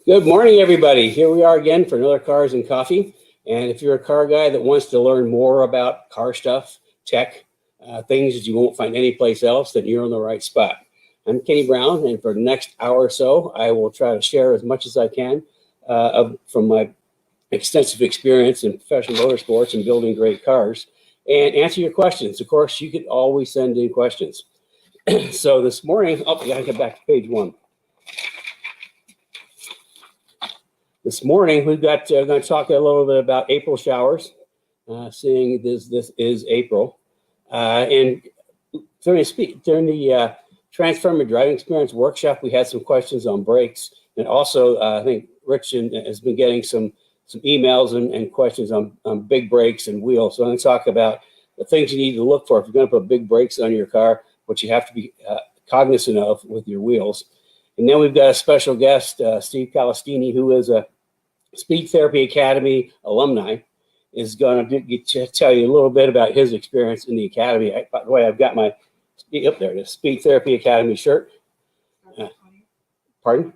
Good morning, everybody. Here we are again for another Cars and Coffee. And if you're a car guy that wants to learn more about car stuff, tech, things that you won't find anyplace else, then you're in the right spot. I'm Kenny Brown, and for the next hour or so, I will try to share as much as I can from my extensive experience in professional motorsports and building great cars and answer your questions. Of course, you can always send in questions. So this morning, I gotta get back to page one. This morning, we're going to talk a little bit about April showers, seeing this is April. And during the Transformer Driving Experience workshop, we had some questions on brakes. And also, I think Rich has been getting some emails and questions on big brakes and wheels. So I'm going to talk about the things you need to look for if you're going to put big brakes on your car, what you have to be cognizant of with your wheels. And then we've got a special guest, Steve Callistini, who is a Speed Therapy Academy alumni, is going to tell you a little bit about his experience in the academy. By the way, I've got my up there, the Speed Therapy Academy shirt. Pardon?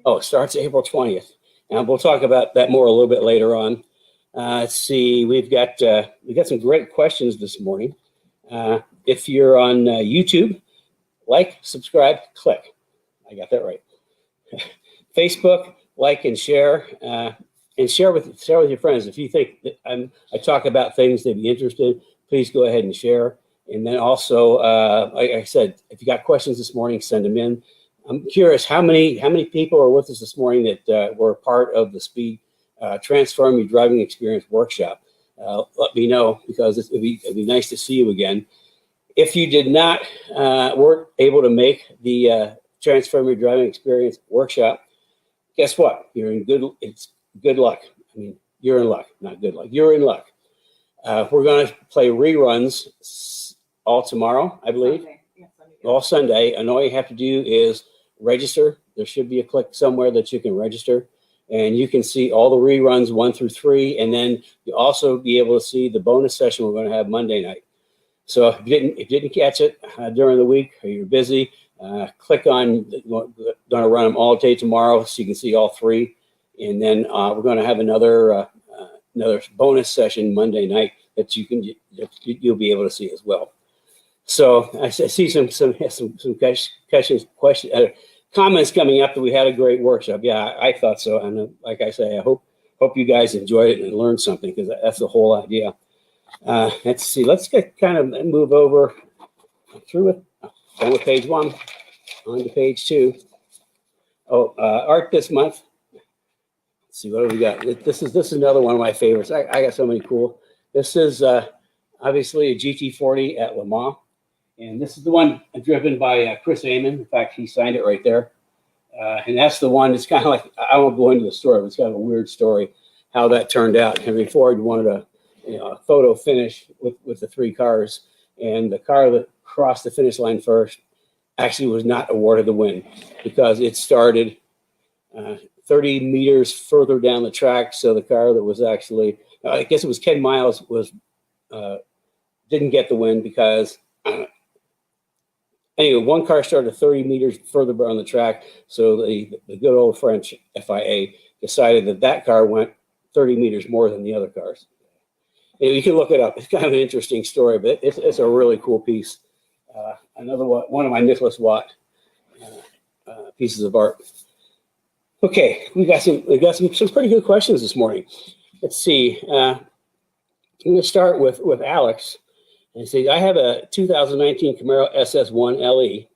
Oh, it starts April 20th. And we'll talk about that more a little bit later on. Let's see, we've got some great questions this morning. If you're on YouTube, like, subscribe, click. I got that right. Facebook, like and share with your friends. If you think that I talk about things they'd be interested, please go ahead and share. And then also, like I said, if you got questions this morning, send them in. I'm curious how many people are with us this morning that were part of the Speed Transform Your Driving Experience workshop. Let me know, because it'd be nice to see you again. If you did not weren't able to make the Transform Your Driving Experience workshop, guess what? It's good luck. I mean, you're in luck, not good luck. You're in luck. We're going to play reruns all tomorrow, I believe. Sunday. Yeah, Sunday. All Sunday. And all you have to do is register. There should be a click somewhere that you can register. And you can see all the reruns 1 through 3. And then you'll also be able to see the bonus session we're going to have Monday night. So if you didn't catch it during the week, or you're busy, click on, going to run them all day tomorrow so you can see all 3. And then we're going to have another bonus session Monday night that you'll be able to see as well. So I see some questions, comments coming up that we had a great workshop. Yeah, I thought so. And like I say, I hope you guys enjoyed it and learned something, because that's the whole idea. Let's see. Let's move over through it. Done with page 1, on to page 2. Oh, art this month. Let's see, what do we got? This is another one of my favorites. I got so many cool. This is obviously a GT40 at Le Mans, and this is the one driven by Chris Amon. In fact, he signed it right there. And that's the one. It's kind of like, I won't go into the story, but it's kind of a weird story how that turned out. Henry Ford wanted a photo finish with the 3 cars, and the car that crossed the finish line first actually was not awarded the win, because it started 30 meters further down the track. So the car that was actually, I guess it was Ken Miles, didn't get the win because anyway, one car started 30 meters further on the track. So the good old French FIA decided that car went 30 meters more than the other cars. And you can look it up. It's kind of an interesting story, but it's a really cool piece. Another one of my Nicholas Watt pieces of art. Okay, we got some pretty good questions this morning. Let's see. I'm going to start with Alex. And say, I have a 2019 Camaro SS1 LE.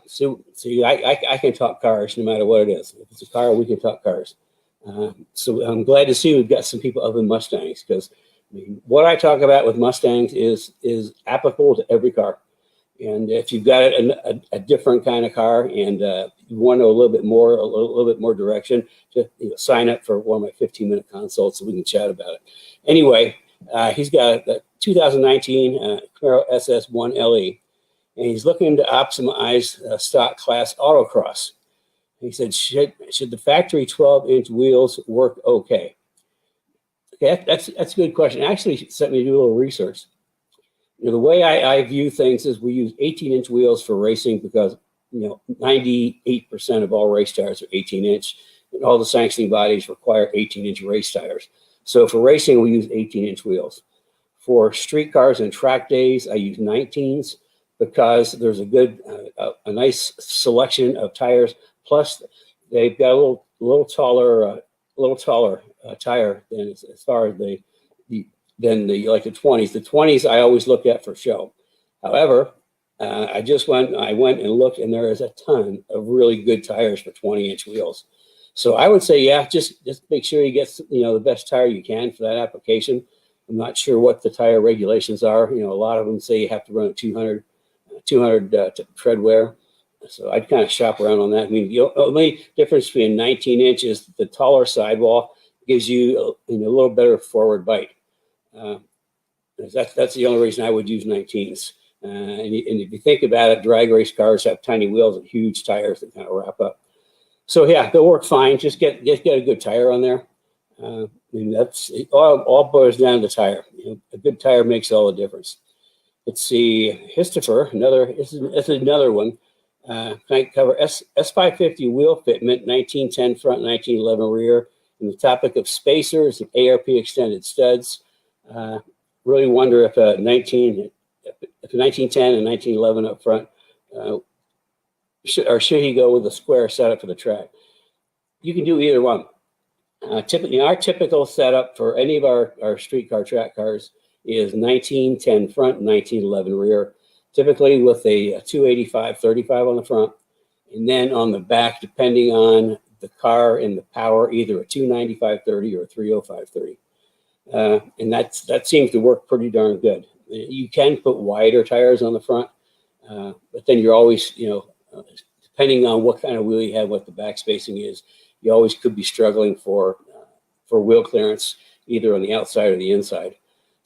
So I can talk cars no matter what it is. If it's a car, we can talk cars. So I'm glad to see we've got some people other than Mustangs, because what I talk about with Mustangs is applicable to every car. And if you've got a different kind of car and you want to know a little bit more direction, just sign up for one of my 15-minute consults so we can chat about it. Anyway, he's got a 2019 Camaro SS1 LE, and he's looking to optimize stock class autocross. He said, should the factory 12-inch wheels work okay? Okay, that's a good question. Actually, sent me to do a little research. The way I view things is we use 18-inch wheels for racing because 98% of all race tires are 18-inch, and all the sanctioning bodies require 18-inch race tires. So for racing, we use 18-inch wheels. For street cars and track days, I use 19s because there's a nice selection of tires. Plus, they've got a little taller tire than as far as the 20s. The 20s I always look at for show. However, I went and looked, and there is a ton of really good tires for 20-inch wheels. So I would say, yeah, just make sure you get the best tire you can for that application. I'm not sure what the tire regulations are. A lot of them say you have to run at 200 tread wear. So I'd kind of shop around on that. I mean, the only difference between 19-inch is the taller sidewall gives you a little better forward bite. That's the only reason I would use 19s. And if you think about it, drag race cars have tiny wheels and huge tires that kind of wrap up. So yeah, they'll work fine. Just get a good tire on there. That's all boils down to the tire. A good tire makes all the difference. Let's see, Histofer, this is another one. Can I cover S550 wheel fitment, 1910 front, 1911 rear, and the topic of spacers and ARP extended studs. Really wonder if a 1910 and 1911 up front, should he go with a square setup for the track? You can do either one. Typically, our typical setup for any of our street car track cars is 1910 front, 1911 rear, typically with a 285/35 on the front, and then on the back, depending on the car and the power, either a 295/30 or a 305/30. And that seems to work pretty darn good. You can put wider tires on the front, but then you're always, depending on what kind of wheel you have, what the back spacing is, you always could be struggling for wheel clearance, either on the outside or the inside.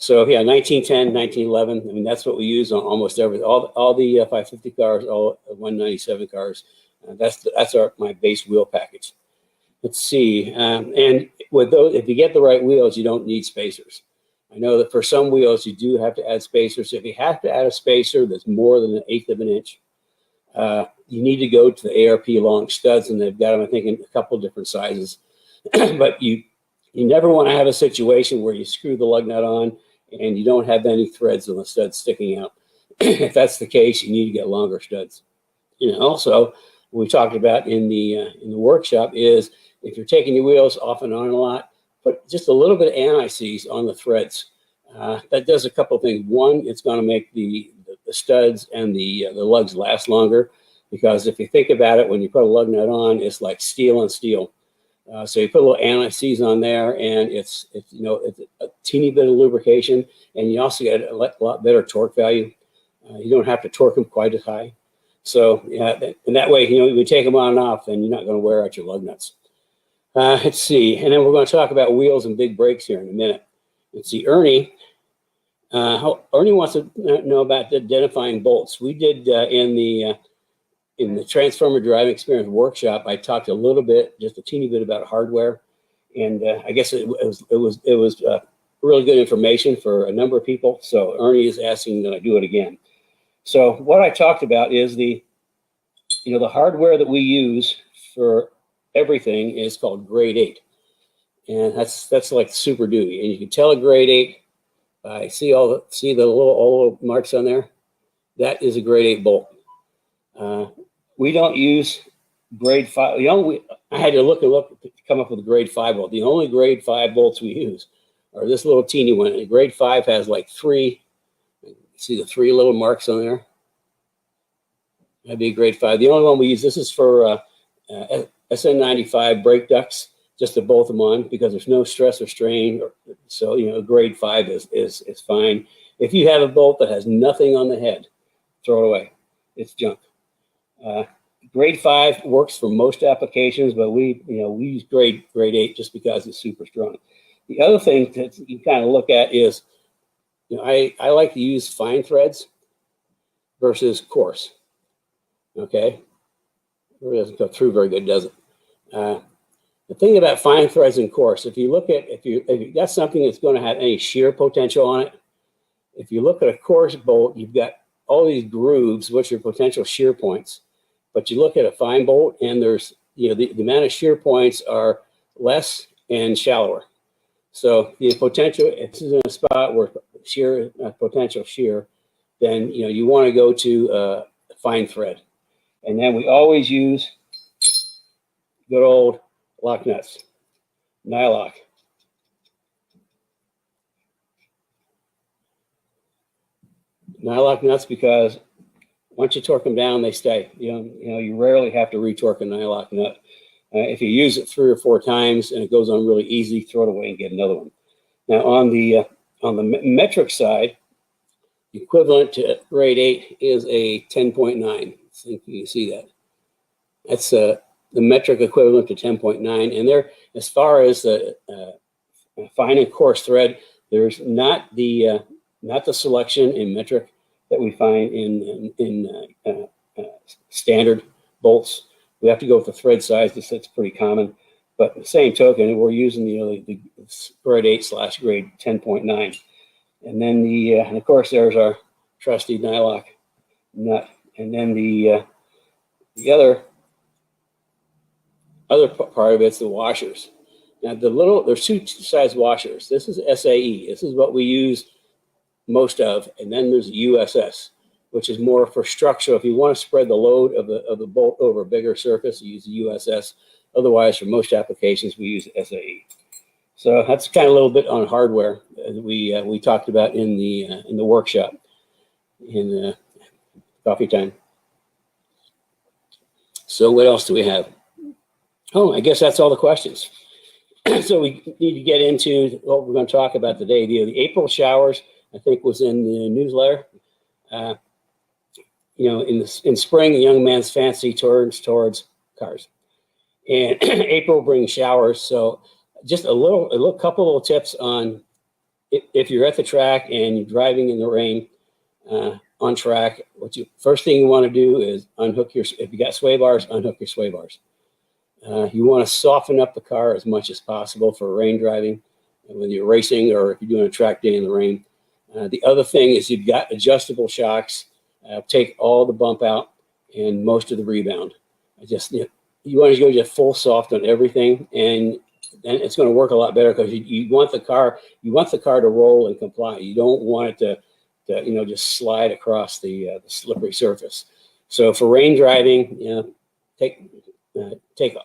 So yeah, 1910, 1911. I mean, that's what we use on almost everything. All the 550 cars, all 197 cars. That's my base wheel package. Let's see. And with those, if you get the right wheels, you don't need spacers. I know that for some wheels, you do have to add spacers. If you have to add a spacer that's more than 1/8 of an inch, you need to go to the ARP long studs, and they've got them, I think, in a couple different sizes. But you never want to have a situation where you screw the lug nut on and you don't have any threads on the studs sticking out. If that's the case, you need to get longer studs. Also, what we talked about in the workshop is if you're taking your wheels off and on a lot, put just a little bit of anti-seize on the threads. That does a couple of things. One, it's going to make the studs and the lugs last longer, because if you think about it, when you put a lug nut on, it's like steel on steel. So you put a little anti-seize on there, and it's a teeny bit of lubrication, and you also get a lot better torque value. You don't have to torque them quite as high. So yeah, and that way, if you take them on and off, then you're not going to wear out your lug nuts. Let's see, and then we're going to talk about wheels and big brakes here in a minute. Let's see, Ernie wants to know about identifying bolts. We did in the Transformer Driving Experience workshop, I talked a little bit, just a teeny bit about hardware, and I guess it was really good information for a number of people. So Ernie is asking that I do it again. So what I talked about is the hardware that we use for everything is called grade 8, and that's like Super Duty, and you can tell a grade 8 by see all the little marks on there. That is a grade 8 bolt. We don't use grade 5. I had to look to come up with a grade 5 bolt. The only grade 5 bolts we use are this little teeny one. And grade 5 has like 3. See the 3 little marks on there? That'd be a grade 5. The only one we use, this is for SN95 brake ducts, just to bolt them on, because there's no stress or strain. So, grade 5 is fine. If you have a bolt that has nothing on the head, throw it away. It's junk. Grade 5 works for most applications, but we use grade 8 just because it's super strong. The other thing that you kind of look at is, I like to use fine threads versus coarse. Okay, it doesn't go through very good, does it? The thing about fine threads and coarse, if you got something that's going to have any shear potential on it, if you look at a coarse bolt, you've got all these grooves, which are potential shear points. but you look at a fine bolt, and there's, the amount of shear points are less and shallower. So the potential, if this is in a spot where shear, potential shear, then you want to go to fine thread. And then we always use good old lock nuts, Nylock. Nylock nuts, because once you torque them down, they stay. You rarely have to retorque a Nylock nut. If you use it 3 or 4 times and it goes on really easy, throw it away and get another one. Now on the metric side, the equivalent to grade 8 is a 10.9. I think you can see that. That's the metric equivalent to 10.9. And there, as far as the fine and coarse thread, there's not the selection in metric that we find in standard bolts. We have to go with the thread size. That's pretty common. But the same token, we're using the grade 8/grade 10.9. And then and of course, there's our trusty Nylock nut. And then the other part of it's the washers. Now there's 2 size washers. This is SAE. This is what we use most of. And then there's USS, which is more for structure. If you want to spread the load of the bolt over a bigger surface, you use the USS. Otherwise, for most applications, we use SAE. So that's kind of a little bit on hardware that we talked about in the workshop in coffee time. So what else do we have? Oh, I guess that's all the questions. So we need to get into what we're going to talk about today. The April showers, I think, was in the newsletter. In spring, a young man's fancy turns towards cars, and April brings showers. So just a couple little tips on if you're at the track and you're driving in the rain on track. First thing you want to do is unhook if you got sway bars, unhook your sway bars. You want to soften up the car as much as possible for rain driving, whether you're racing or if you're doing a track day in the rain. The other thing is you've got adjustable shocks. Take all the bump out and most of the rebound. You want to go just full soft on everything, and then it's going to work a lot better, because you want the car to roll and comply. You don't want it to just slide across the slippery surface. So for rain driving, take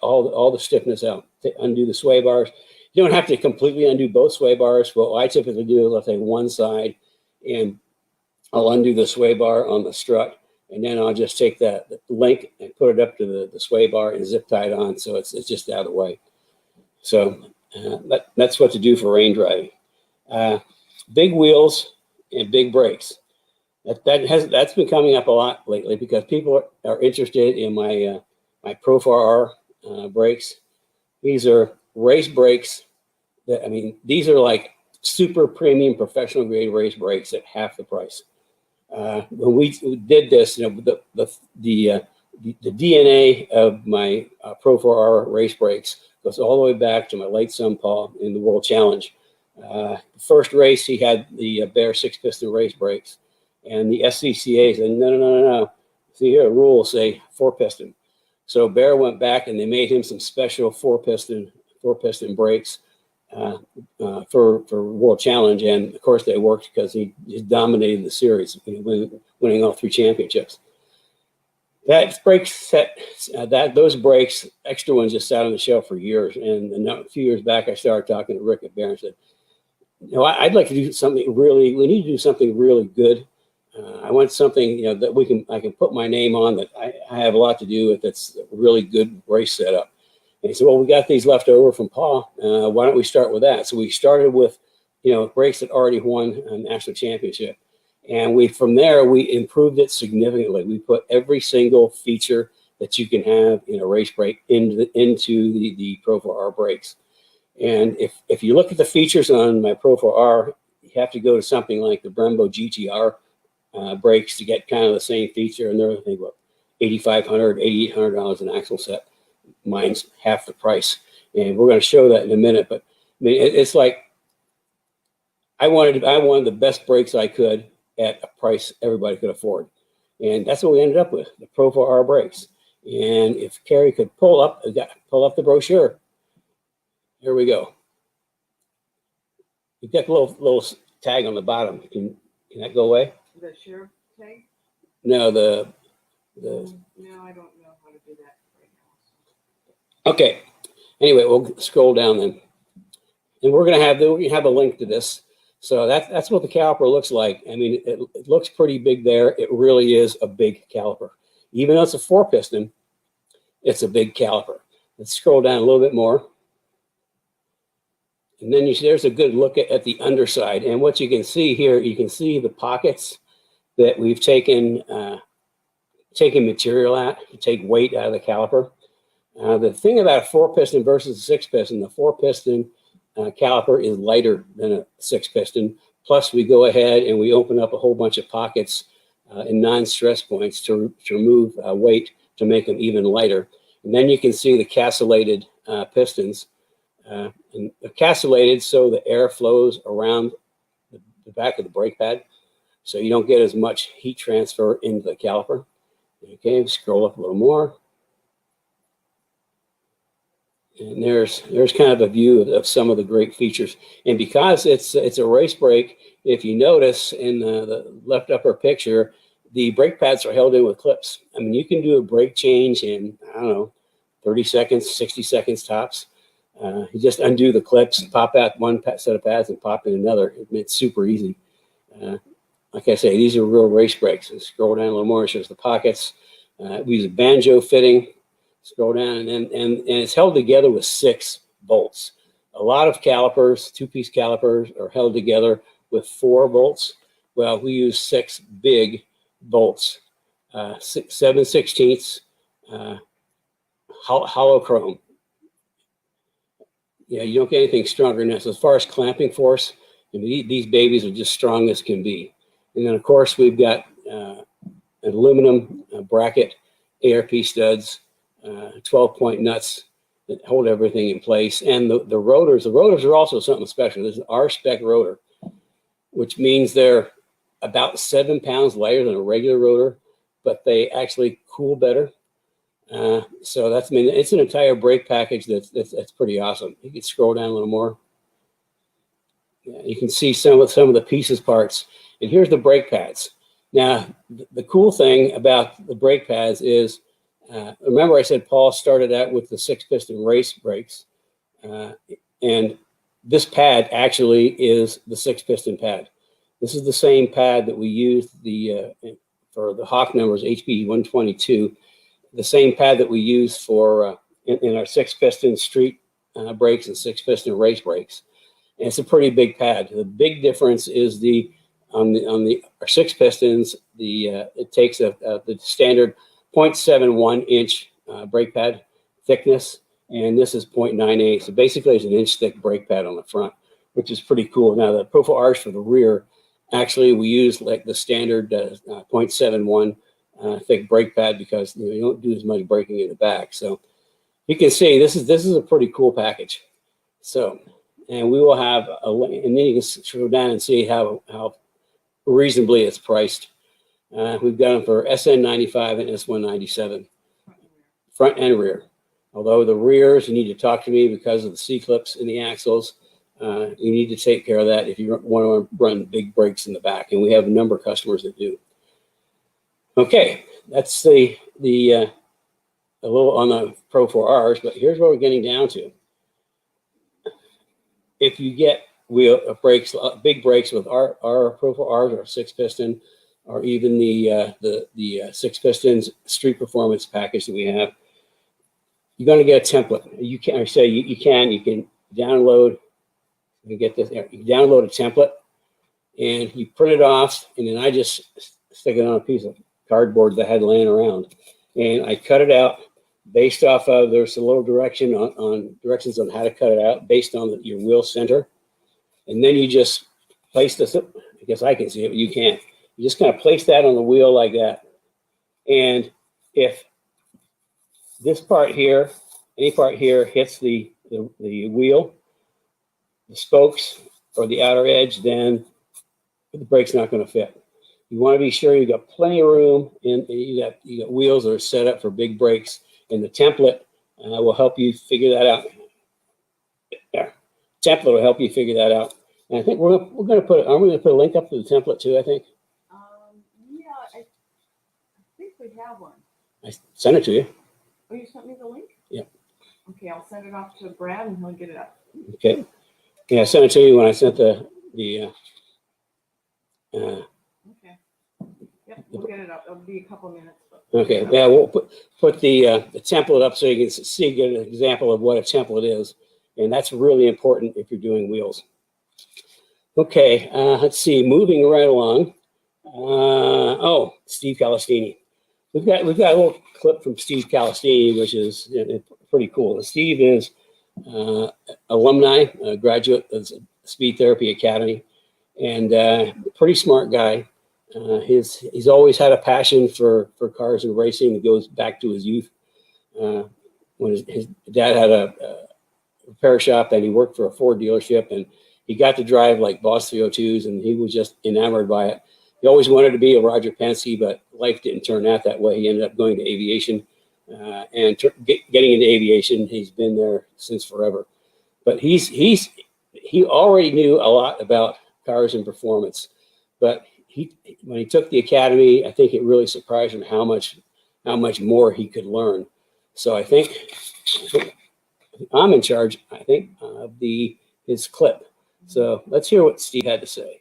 all the stiffness out. Undo the sway bars. You don't have to completely undo both sway bars. What I typically do is I'll take one side and I'll undo the sway bar on the strut, and then I'll just take that link and put it up to the sway bar and zip tie it on, so it's just out of the way. So that's what to do for rain driving. Big wheels and big brakes. That's been coming up a lot lately, because people are interested in my Pro 4R brakes. These are race brakes. These are like super premium professional grade race brakes at half the price. When we did this, the DNA of my Pro 4R race brakes goes all the way back to my late son Paul in the World Challenge. The first race, he had the Bear 6-piston race brakes, and the SCCA said, no. See here, rules say 4-piston. So Bear went back and they made him some special 4-piston brakes for World Challenge, and of course they worked, because he dominated the series, winning all 3 championships. That brake set, those brakes, extra ones, just sat on the shelf for years. And a few years back, I started talking to Rick at Bear and said, I'd like to do something we need to do something really good. I want something that I can put my name on, that I have a lot to do with. That's a really good race setup. And he said, well, we got these left over from Paul. Why don't we start with that? So we started with, brakes that already won a national championship. And from there, we improved it significantly. We put every single feature that you can have in a race brake into the Pro 4R brakes. And if you look at the features on my Pro 4R, you have to go to something like the Brembo GTR brakes to get kind of the same feature. And they're, I think, what, $8,500, $8,800 an axle set. Mine's half the price, and we're going to show that in a minute. But it's like I wanted the best brakes I could at a price everybody could afford, and that's what we ended up with, the Pro 4R brakes. And if Carrie could pull up the brochure. Here we go. You've got the little tag on the bottom. Can that go away? The share tag? No, the. No, I don't know how to do that right now. Okay. Anyway, we'll scroll down then, and we're gonna have a link to this. So that's what the caliper looks like. I mean, it looks pretty big there. It really is a big caliper. Even though it's a 4-piston, it's a big caliper. Let's scroll down a little bit more. And then there's a good look at the underside. And what you can see here, you can see the pockets that we've taken material out to take weight out of the caliper. The thing about a 4-piston versus a 6-piston, the 4-piston caliper is lighter than a 6-piston. Plus, we go ahead and we open up a whole bunch of pockets and non-stress points to remove weight to make them even lighter. And then you can see the castellated pistons. And they're castellated so the air flows around the back of the brake pad, so you don't get as much heat transfer into the caliper. Okay, scroll up a little more. And there's kind of a view of some of the great features. And because it's a race brake, if you notice in the left upper picture, the brake pads are held in with clips. I mean, you can do a brake change in, I don't know, 30 seconds, 60 seconds tops. You just undo the clips, pop out one set of pads and pop in another. It's super easy. Like I say, these are real race brakes. So scroll down a little more, it shows the pockets. We use a banjo fitting. Scroll down, and it's held together with 6 bolts. A lot of calipers, 2-piece calipers, are held together with 4 bolts. Well, we use 6 big bolts, 7/16 hollow chrome. Yeah, you don't get anything stronger than this. As far as clamping force, I mean, these babies are just strong as can be. And then, of course, we've got an aluminum bracket, ARP studs, 12-point nuts that hold everything in place. And the rotors are also something special. This is an R-spec rotor, which means they're about 7 pounds lighter than a regular rotor, but they actually cool better. So that's, I mean, it's an entire brake package that's pretty awesome. You can scroll down a little more. Yeah, you can see some of the pieces parts. And here's the brake pads. Now, the cool thing about the brake pads is, remember I said Paul started out with the 6-piston race brakes, and this pad actually is the 6-piston pad. This is the same pad that we used for the Hawk numbers HB 122, the same pad that we use for in our 6-piston street brakes and 6-piston race brakes. And it's a pretty big pad. The big difference is on our 6 pistons, it takes the standard 0.71 inch brake pad thickness, and this is 0.98. So basically, it's an inch thick brake pad on the front, which is pretty cool. Now, the profile R's for the rear, actually, we use like the standard 0.71 thick brake pad because you don't do as much braking in the back. So you can see this is a pretty cool package. So, and we will have a link, and then you can scroll down and see how reasonably it's priced. We've got them for SN95 and S197, front and rear. Although the rears, you need to talk to me because of the C-clips in the axles. You need to take care of that if you want to run big brakes in the back, and we have a number of customers that do. Okay, that's the a little on the Pro 4Rs, but here's what we're getting down to. If you get brakes, big brakes with our Pro 4Rs or 6-piston, or even the 6-pistons street performance package that we have, you're going to get a template. You can download. You get this. You download a template, and you print it off, and then I just stick it on a piece of cardboard that I had laying around, and I cut it out based off of. There's a little directions on how to cut it out based on your wheel center, and then you just place this. I guess I can see it, but you can't. You just kind of place that on the wheel like that. And if this part here, any part here hits the wheel, the spokes, or the outer edge, then the brake's not going to fit. You want to be sure you got plenty of room, and you got wheels that are set up for big brakes, and the template will help you figure that out. Yeah, template will help you figure that out. And I think we're going to put, aren't we going to put a link up to the template too, I think? Yeah, I think we have one. I sent it to you. Oh, you sent me the link? Yep. Okay, I'll send it off to Brad and he'll get it up. Okay. Yeah, I sent it to you when I sent the Okay. Yep, we'll get it up. It'll be a couple minutes. But okay. Yeah, we'll put the template up so you can see, get an example of what a template is. And that's really important if you're doing wheels. Okay, let's see, moving right along. Oh, Steve Callistini. We've got a little clip from Steve Callistini, which is pretty cool. Steve is alumni, graduate of the Speed Therapy Academy, and pretty smart guy. He's always had a passion for cars and racing. It goes back to his youth. When his dad had a repair shop, and he worked for a Ford dealership, and he got to drive like Boss 302s, and he was just enamored by it. He always wanted to be a Roger Penske, but life didn't turn out that way. He ended up going to aviation, and getting into aviation. He's been there since forever. But he already knew a lot about cars and performance. But when he took the academy, I think it really surprised him how much more he could learn. So I think I'm in charge, I think, of his clip. So let's hear what Steve had to say.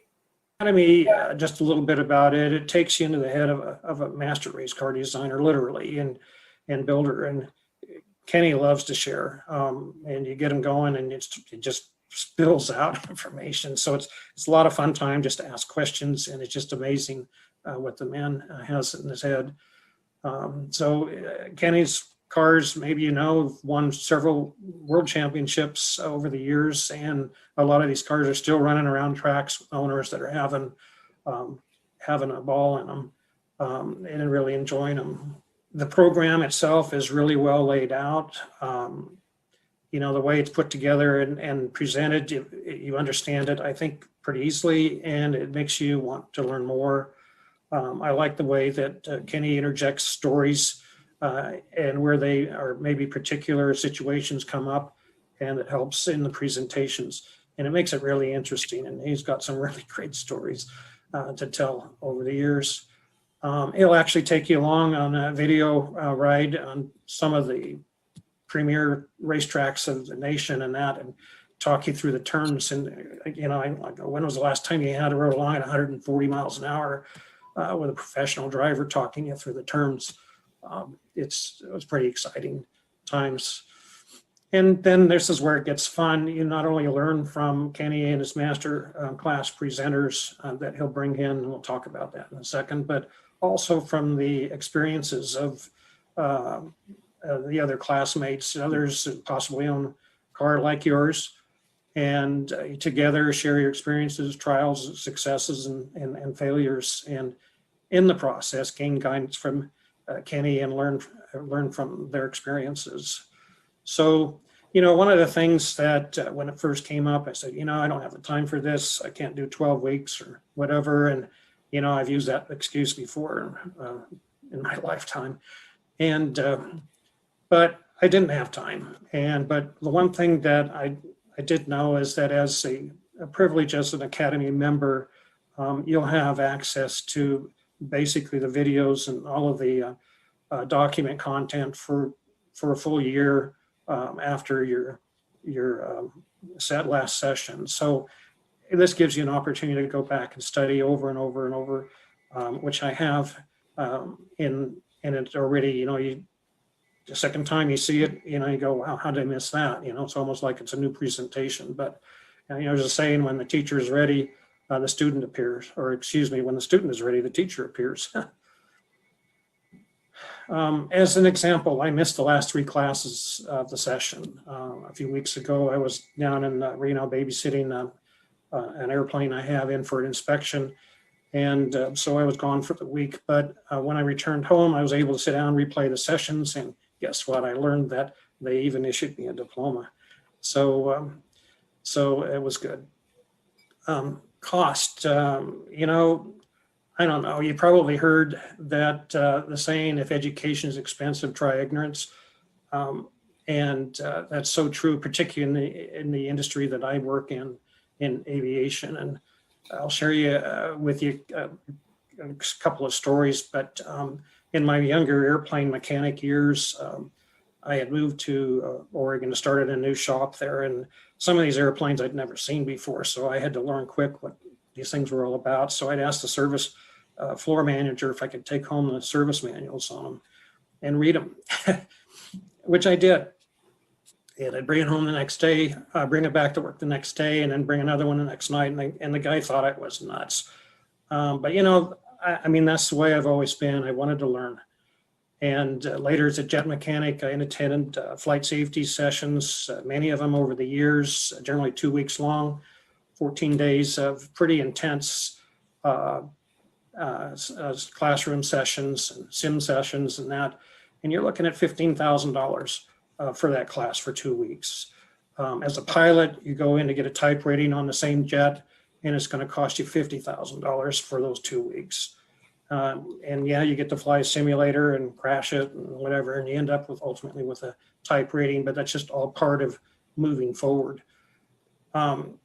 Academy, just a little bit about it. It takes you into the head of a master race car designer, literally, and builder. And Kenny loves to share, and you get him going, and it just spills out information. So it's a lot of fun time just to ask questions, and it's just amazing what the man has in his head. Kenny's cars, maybe won several world championships over the years, and a lot of these cars are still running around tracks with owners that are having a ball in them and really enjoying them. The program itself is really well laid out. The way it's put together and presented, you understand it, I think, pretty easily, and it makes you want to learn more. I like the way that Kenny interjects stories and where they are maybe particular situations come up, and it helps in the presentations, and it makes it really interesting. And he's got some really great stories to tell over the years. He'll actually take you along on a video ride on some of the premier racetracks of the nation and talk you through the turns. And when was the last time you had to rode along at 140 miles an hour with a professional driver talking you through the turns? It was pretty exciting times. And then this is where it gets fun. You not only learn from Kenny and his master class presenters that he'll bring in, and we'll talk about that in a second, but also from the experiences of the other classmates, others that possibly own a car like yours, and together share your experiences, trials, successes, and failures, and in the process gain guidance from Kenny and learn from their experiences. So, one of the things that when it first came up, I said, I don't have the time for this. I can't do 12 weeks or whatever. And, I've used that excuse before in my lifetime. And, but I didn't have time. But the one thing that I did know is that as a privilege as an Academy member, you'll have access to basically the videos and all of the document content for a full year after your last session. So this gives you an opportunity to go back and study over and over and over, which I have in it already. The second time you see it, you go, wow, how did I miss that? It's almost like it's a new presentation. But there's a saying, when the teacher is ready, the student appears, or excuse me, when the student is ready, the teacher appears. As an example, I missed the last 3 classes of the session. A few weeks ago, I was down in Reno babysitting an airplane I have in for an inspection. And so I was gone for the week. But when I returned home, I was able to sit down, replay the sessions. And guess what? I learned that they even issued me a diploma. So it was good. Cost, I don't know, you probably heard that the saying, if education is expensive, try ignorance. And that's so true, particularly in the industry that I work in aviation. And I'll share with you a couple of stories, but in my younger airplane mechanic years, I had moved to Oregon to start at a new shop there, and some of these airplanes I'd never seen before, so I had to learn quick what these things were all about. So I'd asked the service floor manager if I could take home the service manuals on them and read them, which I did. And I'd bring it home the next day, bring it back to work the next day, and then bring another one the next night. And the guy thought I was nuts. But, you know, I mean, that's the way I've always been. I wanted to learn. And later as a jet mechanic, I attended flight safety sessions, many of them over the years, generally 2 weeks long, 14 days of pretty intense classroom sessions and sim sessions and that. And you're looking at $15,000 for that class for 2 weeks. As a pilot, you go in to get a type rating on the same jet, and it's going to cost you $50,000 for those 2 weeks. And yeah, you get to fly a simulator and crash it and whatever, and you end up ultimately with a type rating, but that's just all part of moving forward.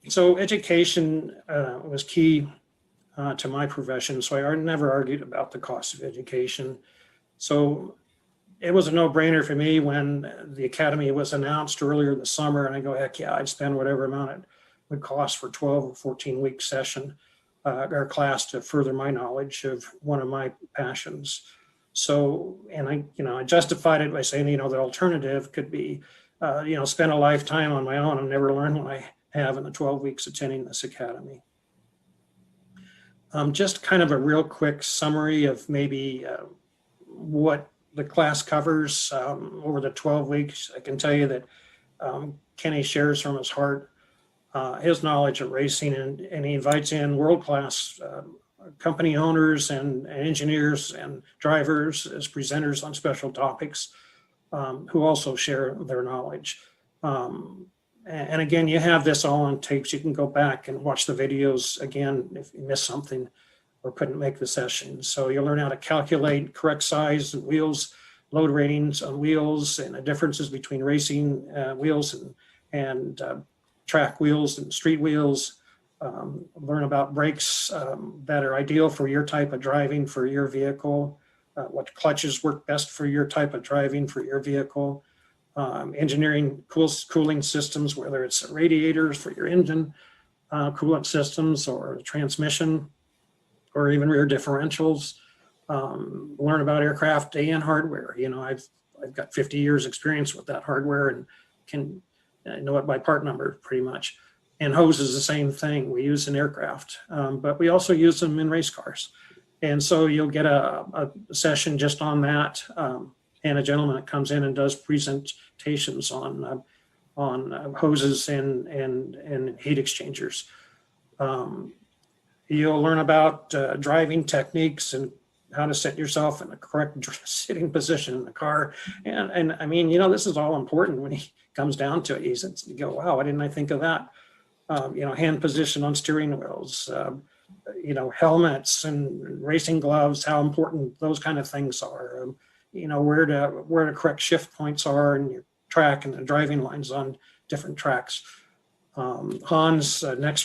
So education was key to my profession, so I never argued about the cost of education. So it was a no-brainer for me when the academy was announced earlier this summer, and I go, heck yeah, I'd spend whatever amount it would cost for 12 or 14-week session or class to further my knowledge of one of my passions. So, and I justified it by saying, the alternative could be, spend a lifetime on my own and never learn what I have in the 12 weeks attending this academy. Just kind of a real quick summary of maybe what the class covers over the 12 weeks. I can tell you that Kenny shares from his heart his knowledge of racing, and he invites in world-class company owners and engineers and drivers as presenters on special topics who also share their knowledge. And again, you have this all on tapes. You can go back and watch the videos again if you missed something or couldn't make the session. So you'll learn how to calculate correct size and wheels, load ratings on wheels, and the differences between racing wheels and track wheels and street wheels. Learn about brakes that are ideal for your type of driving for your vehicle, what clutches work best for your type of driving for your vehicle, engineering cooling systems, whether it's radiators for your engine, coolant systems or transmission, or even rear differentials. Learn about aircraft and hardware. I've got 50 years experience with that hardware and I know it by part number pretty much. And hose is the same thing we use in aircraft, but we also use them in race cars. And so you'll get a session just on that. And a gentleman that comes in and does presentations on hoses and heat exchangers. You'll learn about driving techniques and how to set yourself in the correct sitting position in the car. And I mean, this is all important when he comes down to it. You go, wow, why didn't I think of that? Hand position on steering wheels, helmets and racing gloves, how important those kind of things are. Where the correct shift points are in your track and the driving lines on different tracks. Hans, neck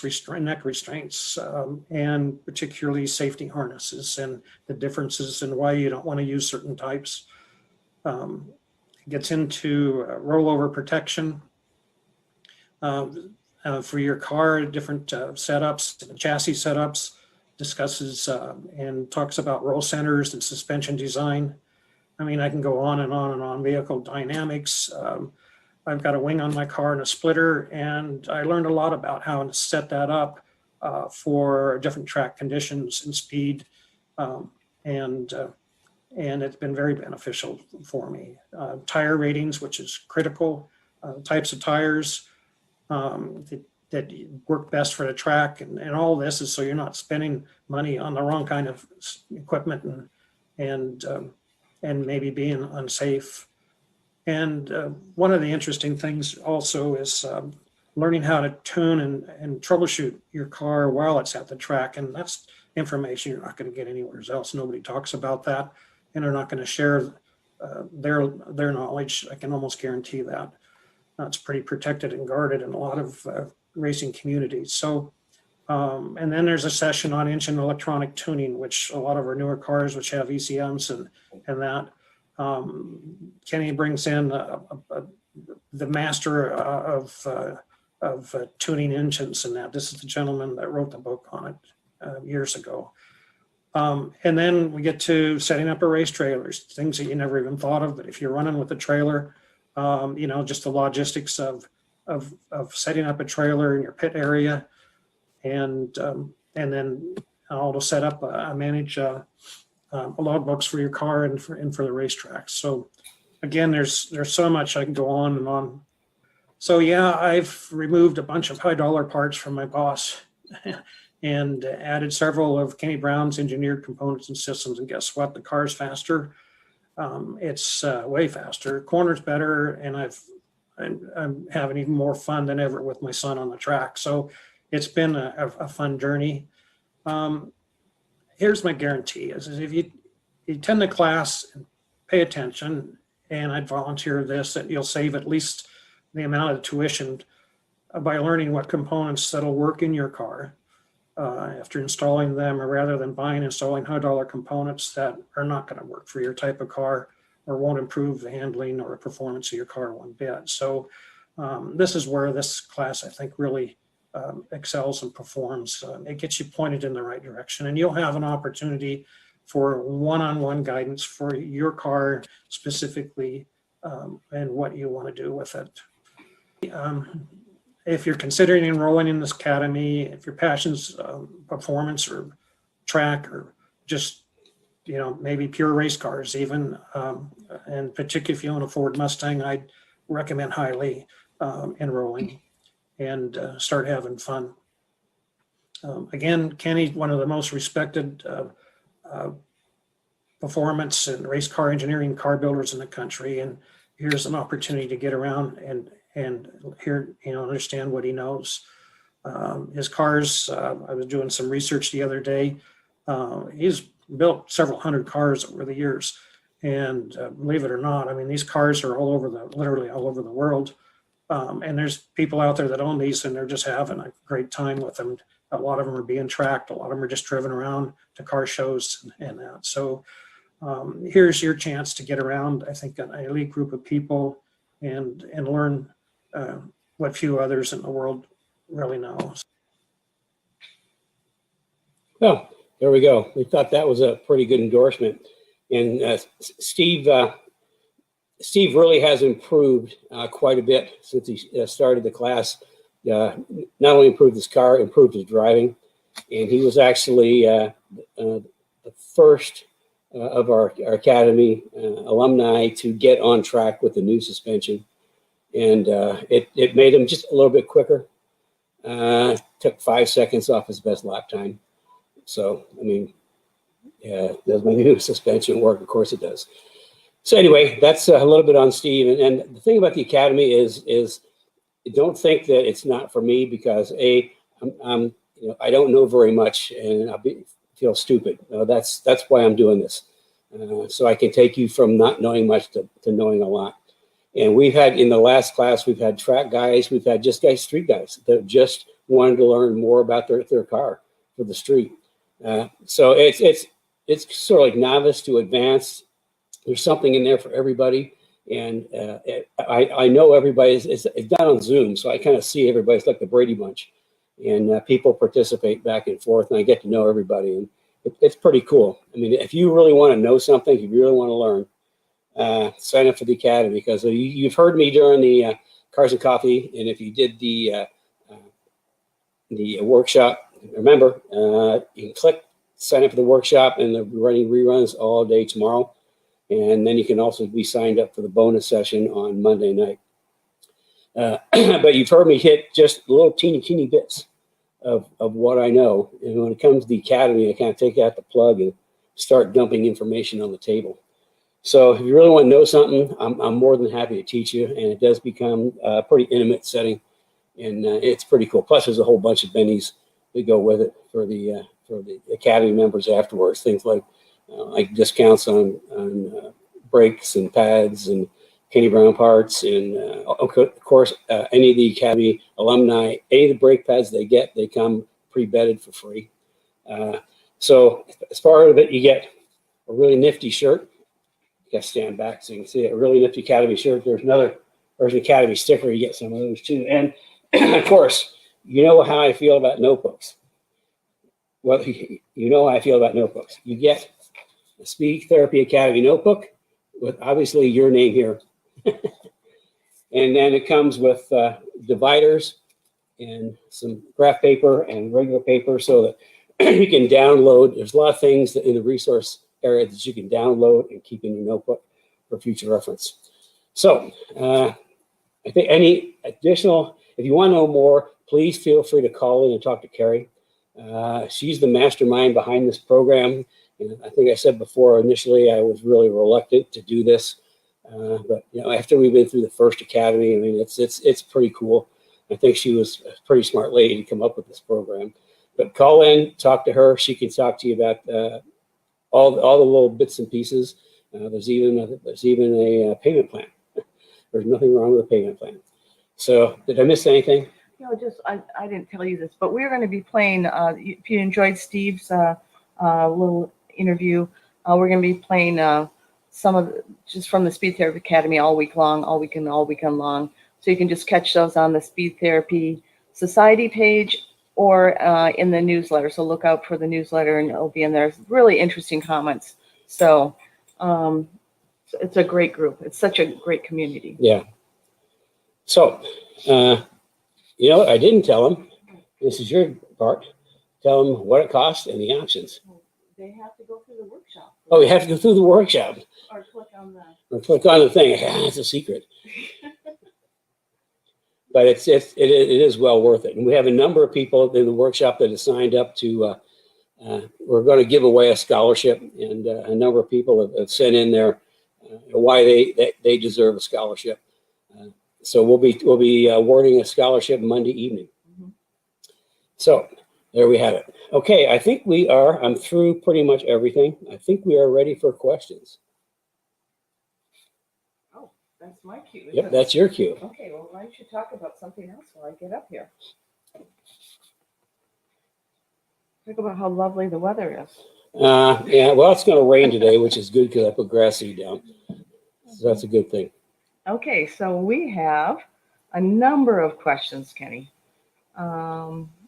restraints, and particularly safety harnesses and the differences and why you don't want to use certain types. It gets into rollover protection for your car, different setups, chassis setups, discusses and talks about roll centers and suspension design. I mean, I can go on and on and on. Vehicle dynamics. I've got a wing on my car and a splitter, and I learned a lot about how to set that up for different track conditions and speed, and it's been very beneficial for me. Tire ratings, which is critical, types of tires that work best for the track, and all this is so you're not spending money on the wrong kind of equipment and maybe being unsafe. And one of the interesting things also is learning how to tune and troubleshoot your car while it's at the track. And that's information you're not going to get anywhere else. Nobody talks about that, and they're not going to share their knowledge. I can almost guarantee that. It's pretty protected and guarded in a lot of racing communities. So, and then there's a session on engine electronic tuning, which a lot of our newer cars, which have ECMs and that. Kenny brings in the master of tuning engines and that. This is the gentleman that wrote the book on it years ago. And then we get to setting up a race trailers, things that you never even thought of. But if you're running with a trailer, just the logistics of setting up a trailer in your pit area, and then all to set up manage logbooks for your car and for the racetracks. So again, there's so much I can go on and on. So yeah, I've removed a bunch of high dollar parts from my boss and added several of Kenny Brown's engineered components and systems. And guess what? The car's faster. It's way faster. Corner's better, and I'm having even more fun than ever with my son on the track. So it's been a fun journey. Here's my guarantee: is if you attend the class and pay attention, and I'd volunteer this, that you'll save at least the amount of tuition by learning what components that'll work in your car after installing them, or rather than installing high dollar components that are not going to work for your type of car or won't improve the handling or performance of your car one bit. So this is where this class, I think, really excels and performs. It gets you pointed in the right direction, and you'll have an opportunity for one-on-one guidance for your car specifically and what you want to do with it. If you're considering enrolling in this academy, if your passion's performance or track or just, maybe pure race cars even, and particularly if you own a Ford Mustang, I'd recommend highly enrolling and start having fun. Again, Kenny, one of the most respected performance and race car engineering car builders in the country, and here's an opportunity to get around and hear, understand what he knows. His cars, I was doing some research the other day. He's built several hundred cars over the years, and believe it or not, I mean, these cars are literally all over the world. And there's people out there that own these, and they're just having a great time with them. A lot of them are being tracked. A lot of them are just driven around to car shows and that. So here's your chance to get around, I think, an elite group of people and learn what few others in the world really know. Well, there we go. We thought that was a pretty good endorsement. And Steve really has improved quite a bit since he started the class. Not only improved his car, improved his driving. And he was actually the first of our Academy alumni to get on track with the new suspension. And it made him just a little bit quicker. Took 5 seconds off his best lap time. So, I mean, does my new suspension work? Of course it does. So anyway, that's a little bit on Steve. And the thing about the Academy is don't think that it's not for me, because I don't know very much, and feel stupid. That's why I'm doing this. So I can take you from not knowing much to knowing a lot. And we've had, in the last class, we've had track guys, we've had street guys that just wanted to learn more about their car for the street. So it's sort of like novice to advanced. There's something in there for everybody. And I know everybody it's done on Zoom, so I kind of see everybody. It's like the Brady Bunch, and people participate back and forth, and I get to know everybody, and it's pretty cool. I mean, if you really want to know something, if you really want to learn, sign up for the Academy, because you've heard me during the Cars and Coffee, and if you did the workshop, remember, you can click sign up for the workshop, and they're running reruns all day tomorrow. And then you can also be signed up for the bonus session on Monday night. But you've heard me hit just little teeny bits of what I know. And when it comes to the Academy, I kind of take out the plug and start dumping information on the table. So if you really want to know something, I'm more than happy to teach you. And it does become a pretty intimate setting. And it's pretty cool. Plus, there's a whole bunch of bennies that go with it for the the Academy members afterwards. Things like discounts on brakes and pads and Kenny Brown parts, and of course, any of the Academy alumni, any of the brake pads they get, they come pre-bedded for free. So as part of it, you get a really nifty shirt. You got to stand back so you can see it. A really nifty Academy shirt. There's an Academy sticker. You get some of those too. And of course, you know how I feel about notebooks. Well, you know how I feel about notebooks. You get a Speed Therapy Academy notebook with obviously your name here. And then it comes with dividers and some graph paper and regular paper so that you can download. There's a lot of things that in the resource area that you can download and keep in your notebook for future reference. So I think any additional, if you want to know more, please feel free to call in and talk to Carrie. She's the mastermind behind this program. And I think I said before, initially I was really reluctant to do this. But you know, after we've been through the first Academy, I mean, it's pretty cool. I think she was a pretty smart lady to come up with this program. But call in, talk to her. She can talk to you about all the little bits and pieces. There's even a payment plan. There's nothing wrong with a payment plan. So did I miss anything? No, just I didn't tell you this, but we're going to be playing. If you enjoyed Steve's little interview, we're going to be playing some of just from the Speed Therapy Academy all week long, all weekend long. So you can just catch those on the Speed Therapy Society page or in the newsletter. So look out for the newsletter, and it'll be in there. It's really interesting comments. So it's a great group. It's such a great community. Yeah. So, you know what I didn't tell them? This is your part. Tell them what it costs and the options. They have to go through the workshop. Oh, you have to go through the workshop. Or click on the. Or click on the thing. It's a secret. But it is well worth it. And we have a number of people in the workshop that have signed up to, we're going to give away a scholarship, and a number of people have sent in their why they deserve a scholarship. So we'll be awarding a scholarship Monday evening. Mm-hmm. So there we have it. Okay, I think I'm through pretty much everything. I think we are ready for questions. Oh, that's my cue. Yep, that's your cue. Okay, well, why don't you talk about something else while I get up here? Talk about how lovely the weather is. Yeah, well, it's going to rain today, which is good because I put grass seed down. So that's a good thing. Okay, so we have a number of questions, Kenny.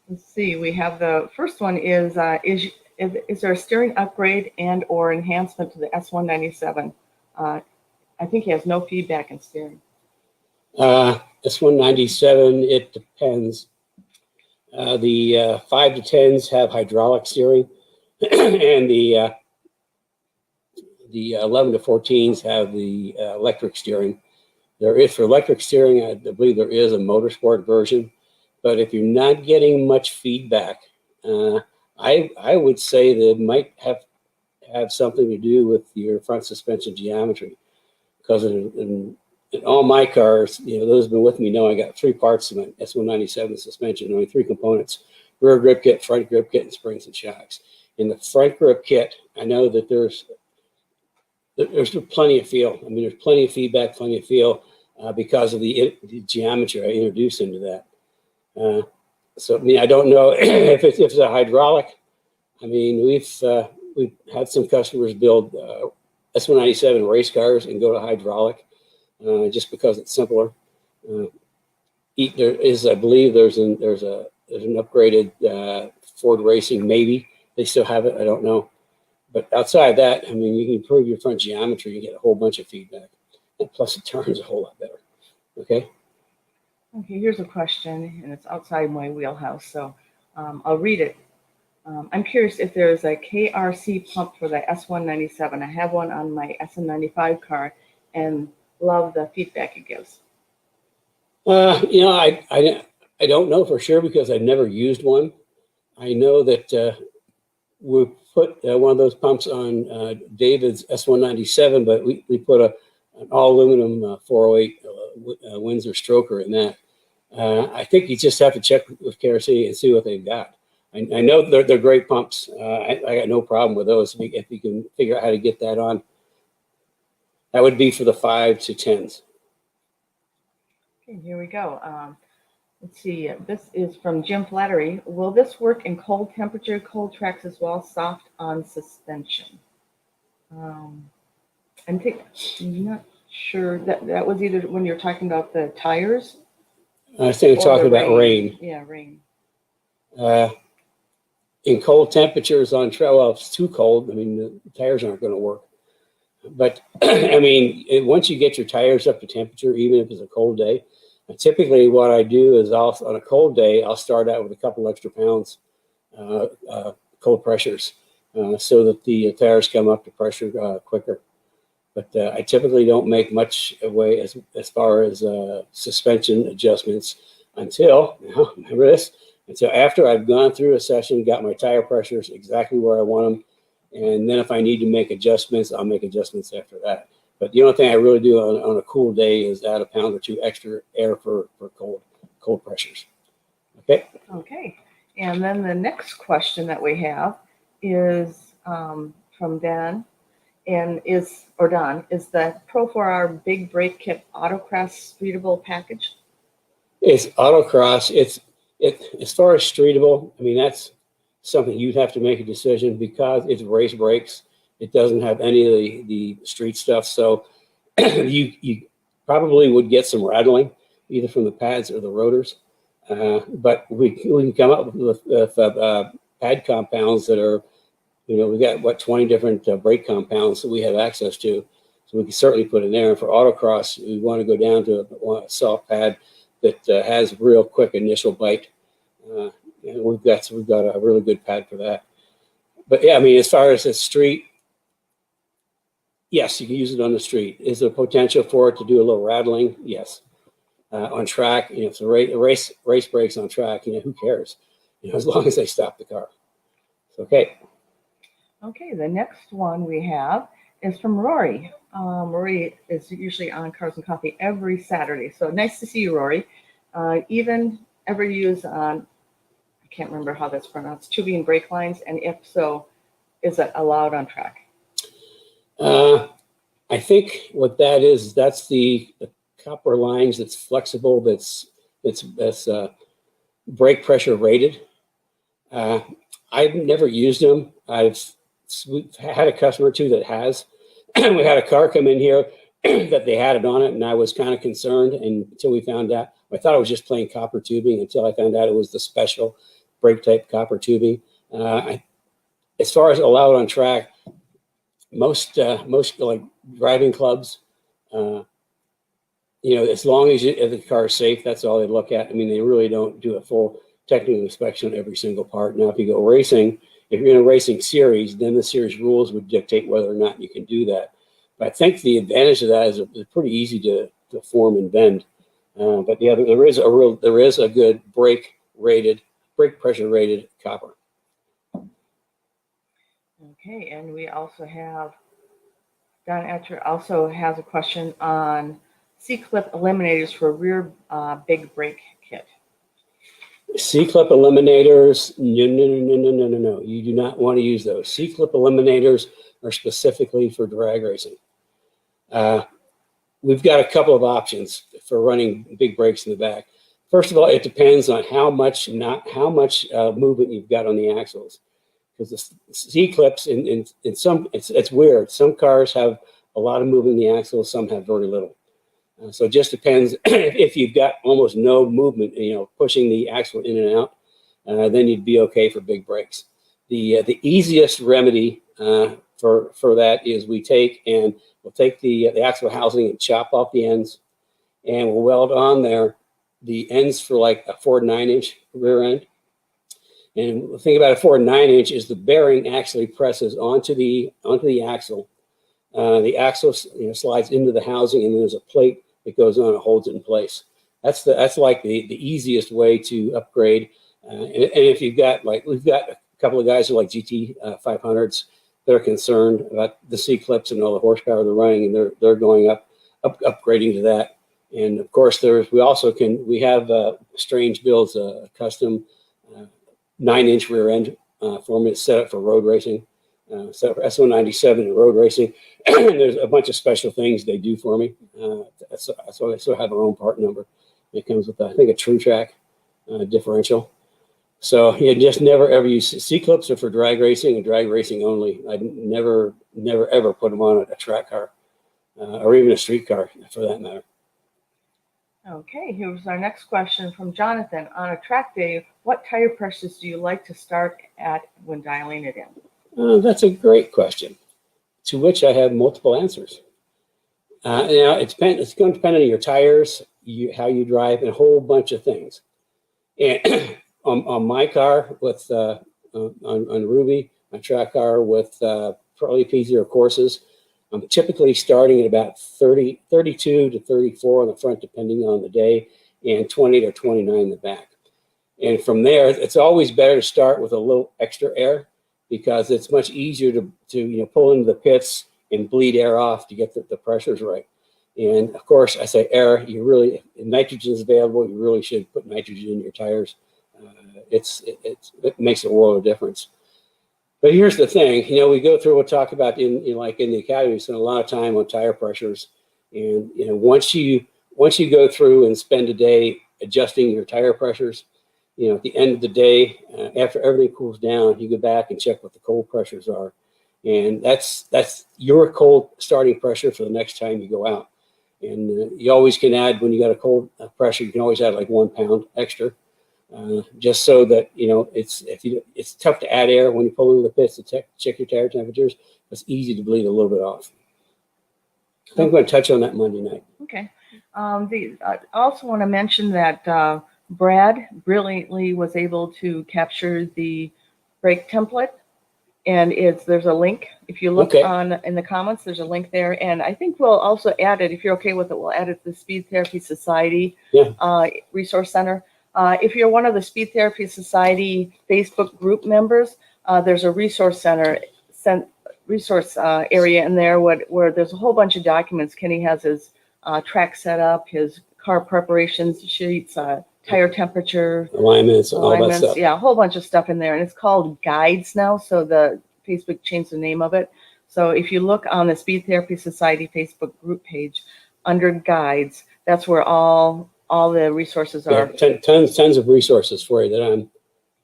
Let's see. We have the first one is there a steering upgrade and or enhancement to the S197? I think he has no feedback in steering. S197, it depends. The 5 to 10s have hydraulic steering, and the 11 to 14s have the electric steering. There is, for electric steering, I believe there is a motorsport version, but if you're not getting much feedback, I would say that it might have something to do with your front suspension geometry, because in all my cars, you know, those who've been with me know I got 3 parts to my S197 suspension, only 3 components: rear grip kit, front grip kit, and springs and shocks. In the front grip kit, I know that there's plenty of feel. I mean, there's plenty of feedback, plenty of feel because of the geometry I introduced into that. So, I mean, I don't know if it's a hydraulic. I mean, we've had some customers build S197 race cars and go to hydraulic just because it's simpler. There is, I believe, there's an upgraded Ford Racing. Maybe they still have it. I don't know. But outside of that, I mean, you can improve your front geometry and get a whole bunch of feedback. And plus, it turns a whole lot better. Okay? Okay, here's a question, and it's outside my wheelhouse, so I'll read it. I'm curious if there's a KRC pump for the S197. I have one on my SN95 car and love the feedback it gives. You know, I don't know for sure because I've never used one. I know that we put one of those pumps on David's S197, but we put an all aluminum 408 Windsor stroker in that. I think you just have to check with KRC and see what they've got. I know they're great pumps. I got no problem with those if you can figure out how to get that on. That would be for the 5 to 10s. Okay, here we go. Let's see. This is from Jim Flattery. Will this work in cold temperature, cold tracks as well, soft on suspension? I'm not sure that was either when you're talking about the tires. I think or talking the about rain. Yeah, rain. In cold temperatures on trail, well, if it's too cold, I mean, the tires aren't going to work. But I mean, once you get your tires up to temperature, even if it's a cold day, typically what I do is on a cold day, I'll start out with a couple extra pounds cold pressures so that the tires come up to pressure quicker. But I typically don't make much away as far as suspension adjustments until, remember this, until after I've gone through a session, got my tire pressures exactly where I want them. And then if I need to make adjustments, I'll make adjustments after that. But the only thing I really do on a cool day is add a pound or two extra air for cold pressures. Okay. Okay. And then the next question that we have is from Dan. And Don, is the Pro 4R Big Brake Kit Autocross streetable package? It's autocross. As far as streetable, I mean, that's something you'd have to make a decision because it's race brakes. It doesn't have any of the street stuff. So you probably would get some rattling either from the pads or the rotors. But we can come up with pad compounds that are, we got 20 different brake compounds that we have access to. So we can certainly put in there. And for autocross, we want to go down to a soft pad that has real quick initial bite. And we've got a really good pad for that. But yeah, I mean, as far as the street, yes, you can use it on the street. Is there potential for it to do a little rattling? Yes. On track, if the race brakes on track, who cares? As long as they stop the car. It's okay. Okay, the next one we have is from Rory. Rory is usually on Cars and Coffee every Saturday. So nice to see you, Rory. Even ever use I can't remember how that's pronounced, tubing brake lines, and if so, is it allowed on track? I think what that is, that's the copper lines that's flexible, that's brake pressure rated. I've never used them. We've had a customer too that has. We had a car come in here that they had it on it, and I was kind of concerned until we found out. I thought it was just plain copper tubing until I found out it was the special brake type copper tubing. As far as allowed on track, most like driving clubs, as long as if the car is safe, that's all they look at. I mean, they really don't do a full technical inspection on every single part. Now, if you go racing, if you're in a racing series, then the series rules would dictate whether or not you can do that. But I think the advantage of that is it's pretty easy to form and bend. But yeah, there is a good brake pressure rated copper. Okay, and we also have Don Etcher also has a question on C-clip eliminators for rear big brake kit. C-clip eliminators, no. You do not want to use those. C-clip eliminators are specifically for drag racing. We've got a couple of options for running big brakes in the back. First of all, it depends on how much movement you've got on the axles. Because the C-clips, in some, it's weird. Some cars have a lot of movement in the axles, some have very little. So it just depends. If you've got almost no movement, pushing the axle in and out, then you'd be okay for big brakes. The easiest remedy for that is we'll take the axle housing and chop off the ends, and we'll weld on there the ends for like a 4 9-inch rear end. And the thing about a 4 9-inch is the bearing actually presses onto the axle. The axle slides into the housing, and then there's a plate that goes on and holds it in place. That's like the easiest way to upgrade. And if you've got we've got a couple of guys who are like GT 500s that are concerned about the C-clips and all the horsepower they're running, and they're going upgrading to that. And of course, we have strange builds, custom 9-inch rear end for me. It's set up for road racing, set up for S197 and road racing. There's a bunch of special things they do for me. So I sort of have their own part number. It comes with, I think, a True Track differential. So you just never ever use C-clips are for drag racing and drag racing only. I never ever put them on a track car or even a street car for that matter. Okay, here's our next question from Jonathan. On a track day, what tire pressures do you like to start at when dialing it in? That's a great question, to which I have multiple answers. It's going to depend on your tires, how you drive, and a whole bunch of things. And on my car with on Ruby, my track car with probably P0 courses, I'm typically starting at about 32 to 34 on the front, depending on the day, and 20 to 29 in the back. And from there, it's always better to start with a little extra air because it's much easier to pull into the pits and bleed air off to get the pressures right. And of course, I say air, if nitrogen is available, you really should put nitrogen in your tires. It makes a world of difference. But here's the thing, we go through, we'll talk about in the academy, we spend a lot of time on tire pressures. And, once you go through and spend a day adjusting your tire pressures, at the end of the day, after everything cools down, you go back and check what the cold pressures are. And that's your cold starting pressure for the next time you go out. And you always can add, when you got a cold pressure, you can always add like 1 pound extra. Just so that, it's tough to add air when you pull into the pits to check your tire temperatures. It's easy to bleed a little bit off. I think I'm going to touch on that Monday night. Okay. I also want to mention that Brad brilliantly was able to capture the brake template, and there's a link. If you look in the comments, there's a link there, and I think we'll also add it, if you're okay with it, we'll add it to the Speed Therapy Society Resource Center. If you're one of the Speed Therapy Society Facebook group members, there's a resource center, resource area in there where there's a whole bunch of documents. Kenny has his track set up, his car preparations sheets, tire temperature, alignments, all that stuff. Yeah, a whole bunch of stuff in there. And it's called Guides now, so the Facebook changed the name of it. So if you look on the Speed Therapy Society Facebook group page, under Guides, that's where all the resources are. Tons of resources for you that I'm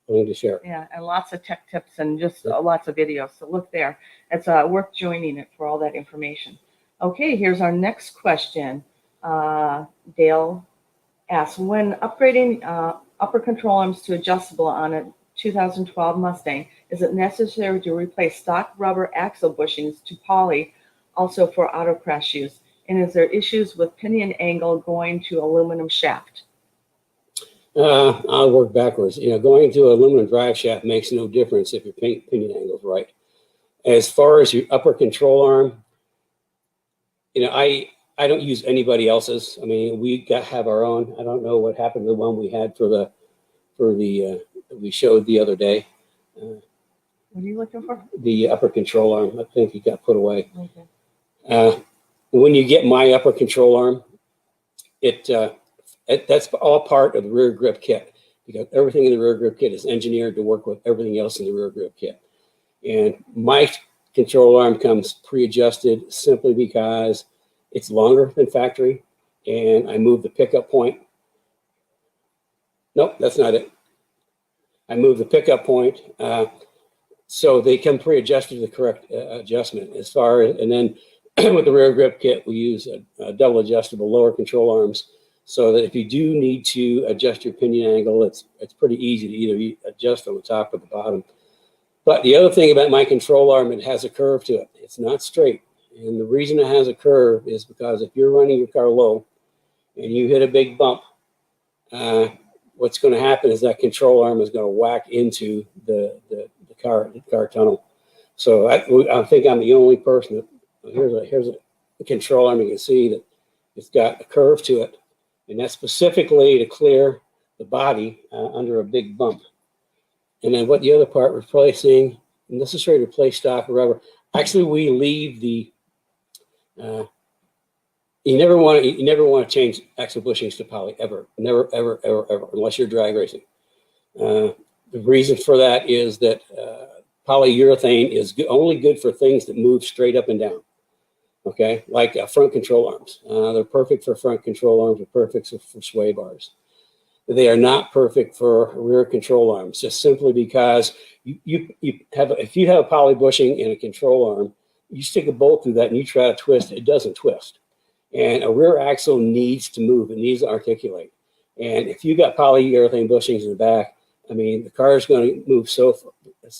willing to share. Yeah, and lots of tech tips and just lots of videos. So look there. It's worth joining it for all that information. Okay, here's our next question. Dale asks, when upgrading upper control arms to adjustable on a 2012 Mustang, is it necessary to replace stock rubber axle bushings to poly also for auto crash use? And is there issues with pinion angle going to aluminum shaft? I'll work backwards. Going to an aluminum drive shaft makes no difference if your pinion angle is right. As far as your upper control arm, I don't use anybody else's. I mean, we have our own. I don't know what happened to the one we had that we showed the other day. What are you looking for? The upper control arm. I think it got put away. Okay. When you get my upper control arm, that's all part of the rear grip kit, because everything in the rear grip kit is engineered to work with everything else in the rear grip kit. And my control arm comes pre-adjusted simply because it's longer than factory, and I move the pickup point. Nope, that's not it. I move the pickup point, so they come pre-adjusted to the correct adjustment. And then with the rear grip kit, we use a double adjustable lower control arms, so that if you do need to adjust your pinion angle, it's pretty easy to either adjust on the top or the bottom. But the other thing about my control arm, it has a curve to it. It's not straight. And the reason it has a curve is because if you're running your car low and you hit a big bump, what's going to happen is that control arm is going to whack into the car tunnel. So I think I'm the only person that, here's a control arm. You can see that it's got a curve to it, and that's specifically to clear the body under a big bump. And then what the other part, replacing, necessary to replace stock or rubber. Actually, we leave the, you never want to change axle bushings to poly, ever. Never, ever, ever, ever, unless you're drag racing. The reason for that is that polyurethane is only good for things that move straight up and down. Okay, like front control arms. They're perfect for front control arms. They're perfect for sway bars. They are not perfect for rear control arms, just simply because if you have a poly bushing in a control arm, you stick a bolt through that and you try to twist, it doesn't twist. And a rear axle needs to move, it needs to articulate. And if you got polyurethane bushings in the back, I mean, the car is going to move so far,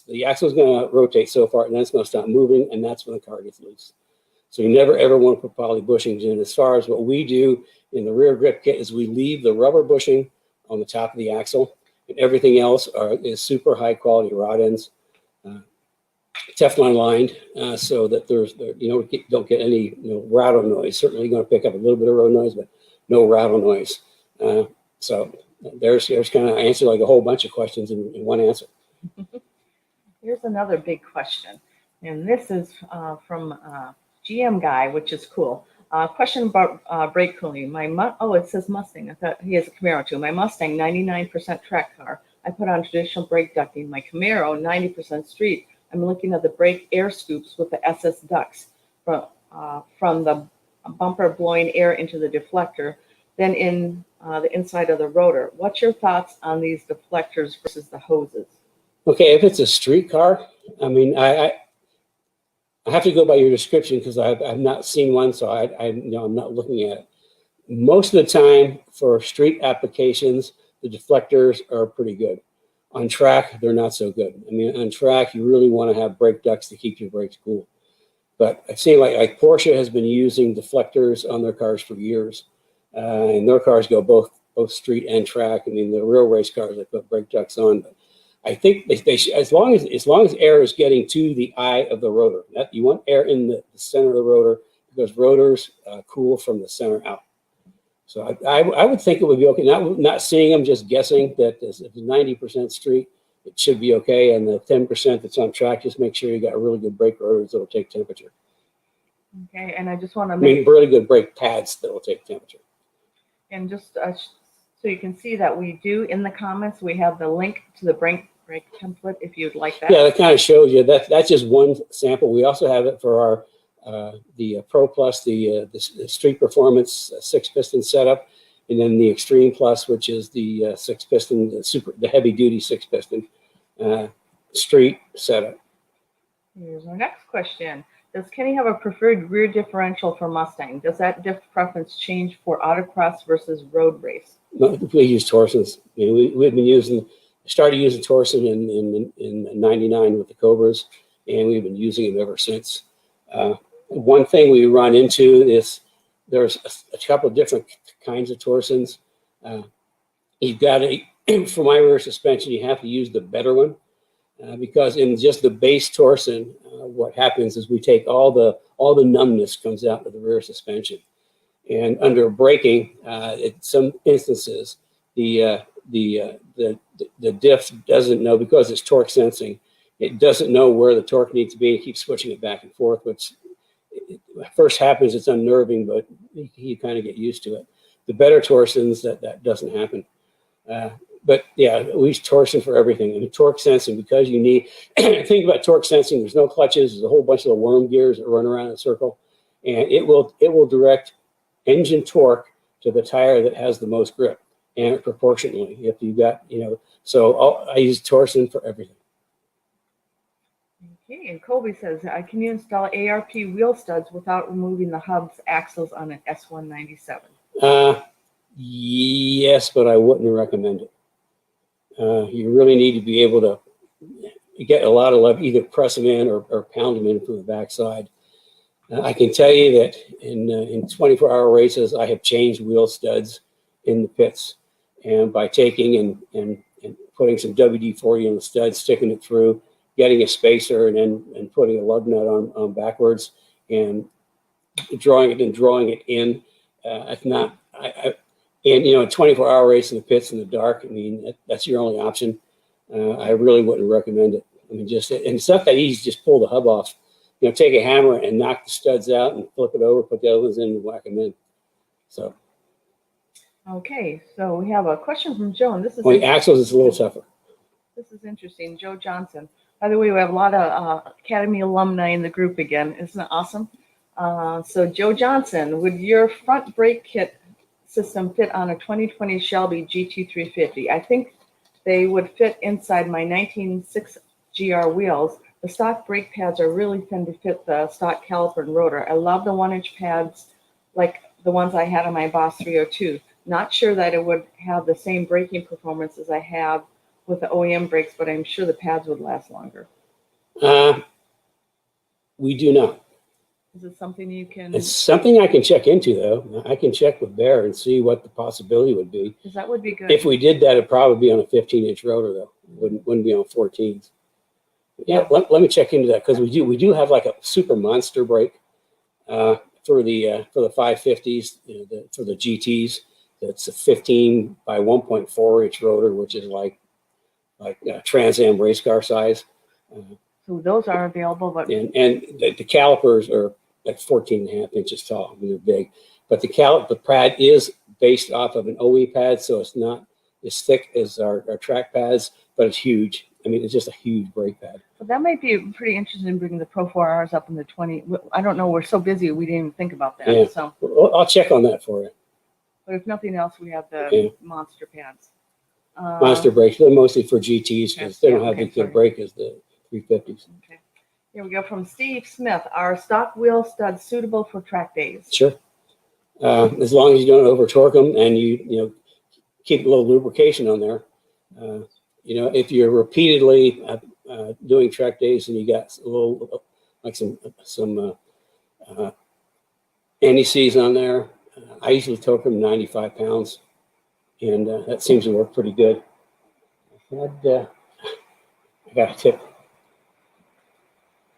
the axle is going to rotate so far, and then it's going to stop moving, and that's when the car gets loose. So you never ever want to put poly bushings in. As far as what we do in the rear grip kit is we leave the rubber bushing on the top of the axle, and everything else is super high quality rod ends, Teflon lined, so that don't get any rattle noise. Certainly going to pick up a little bit of road noise, but no rattle noise. So there's kind of answer like a whole bunch of questions in one answer. Here's another big question, and this is from GM guy, which is cool. Question about brake cooling. It says Mustang. I thought he has a Camaro too. My Mustang, 99% track car. I put on traditional brake ducting. My Camaro, 90% street. I'm looking at the brake air scoops with the SS ducts from the bumper blowing air into the deflector, then in the inside of the rotor. What's your thoughts on these deflectors versus the hoses? Okay, if it's a street car, I mean, I have to go by your description because I've not seen one, so I'm not looking at it. Most of the time for street applications, the deflectors are pretty good. On track, they're not so good. I mean, on track, you really want to have brake ducts to keep your brakes cool. But I've seen like Porsche has been using deflectors on their cars for years, and their cars go both street and track. I mean, the real race cars they put brake ducts on. But I think they should, as long as air is getting to the eye of the rotor. You want air in the center of the rotor because rotors cool from the center out. So I would think it would be okay. Not seeing them, just guessing that if it's 90% street, it should be okay. And the 10% that's on track, just make sure you got really good brake rotors that'll take temperature. Okay, and I just want to really good brake pads that'll take temperature. And just so you can see that we do in the comments, we have the link to the brake template if you'd like that. Yeah, that kind of shows you that's just one sample. We also have it for our the Pro Plus, the Street Performance 6-piston setup, and then the Extreme Plus, which is the 6-piston, the heavy duty 6-piston street setup. Here's our next question. Does Kenny have a preferred rear differential for Mustang? Does that diff preference change for autocross versus road race? No, we use Torsons. I mean, we've been started using Torsen in '99 with the Cobras, and we've been using them ever since. One thing we run into is there's a couple of different kinds of Torsons. You've got for my rear suspension, you have to use the better one because in just the base Torsen, what happens is we take all the numbness comes out of the rear suspension, and under braking, in some instances, the diff doesn't know because it's torque sensing. It doesn't know where the torque needs to be. It keeps switching it back and forth, which first happens, it's unnerving, but you kind of get used to it. The better Torsons, that doesn't happen. But yeah, we use Torsen for everything. And torque sensing, because you need, think about torque sensing, there's no clutches, there's a whole bunch of worm gears that run around in a circle, and it will direct engine torque to the tire that has the most grip, and proportionally, if you got, so I use Torsen for everything. Okay, and Colby says, can you install ARP wheel studs without removing the hubs axles on an S197? Yes, but I wouldn't recommend it. You really need to be able to get a lot of love, either press them in or pound them in from the backside. I can tell you that in 24-hour races, I have changed wheel studs in the pits, and by taking and putting some WD-40 on the stud, sticking it through, getting a spacer, and then putting a lug nut on backwards, and drawing it in. If not, and 24-hour race in the pits in the dark, I mean, that's your only option. I really wouldn't recommend it. I mean, and it's not that easy. Just pull the hub off. Take a hammer and knock the studs out and flip it over, put the other ones in, and whack them in. So. Okay, so we have a question from Joan. This is axles is a little tougher. this is interesting. Joe Johnson. By the way, we have a lot of Academy alumni in the group again. Isn't it awesome? So Joe Johnson, would your front brake kit system fit on a 2020 Shelby GT350? I think they would fit inside my 19.6 GR wheels. The stock brake pads are really thin to fit the stock caliper and rotor. I love the 1-inch pads like the ones I had on my Boss 302. Not sure that it would have the same braking performance as I have with the OEM brakes, but I'm sure the pads would last longer. We do not. Is it something you can? It's something I can check into, though. I can check with Bear and see what the possibility would be. Because that would be good. If we did that, it'd probably be on a 15-inch rotor, though. It wouldn't be on 14s. Yeah, let me check into that, because we do have like a super monster brake for the 550s, for the GTs. That's a 15 by 1.4 inch rotor, which is like Trans Am race car size. So those are available, but And the calipers are like 14.5 inches tall. I mean, they're big. But the pad is based off of an OE pad, so it's not as thick as our track pads, but it's huge. I mean, it's just a huge brake pad. but that might be pretty interesting, bringing the Pro 4Rs up in the 20. I don't know. We're so busy, we didn't even think about that. Yeah. So, Well, I'll check on that for you. but if nothing else, we have the monster pads. Monster brakes, they're mostly for GTs because they don't have okay, as good sorry. brake as the 350s. Okay. Here we go from Steve Smith. Are stock wheel studs suitable for track days? Sure. As long as you don't over torque them and you keep a little lubrication on there. If you're repeatedly doing track days and you got a little like some NECs on there, I usually torque them 95 pounds, and that seems to work pretty good. I got a tip.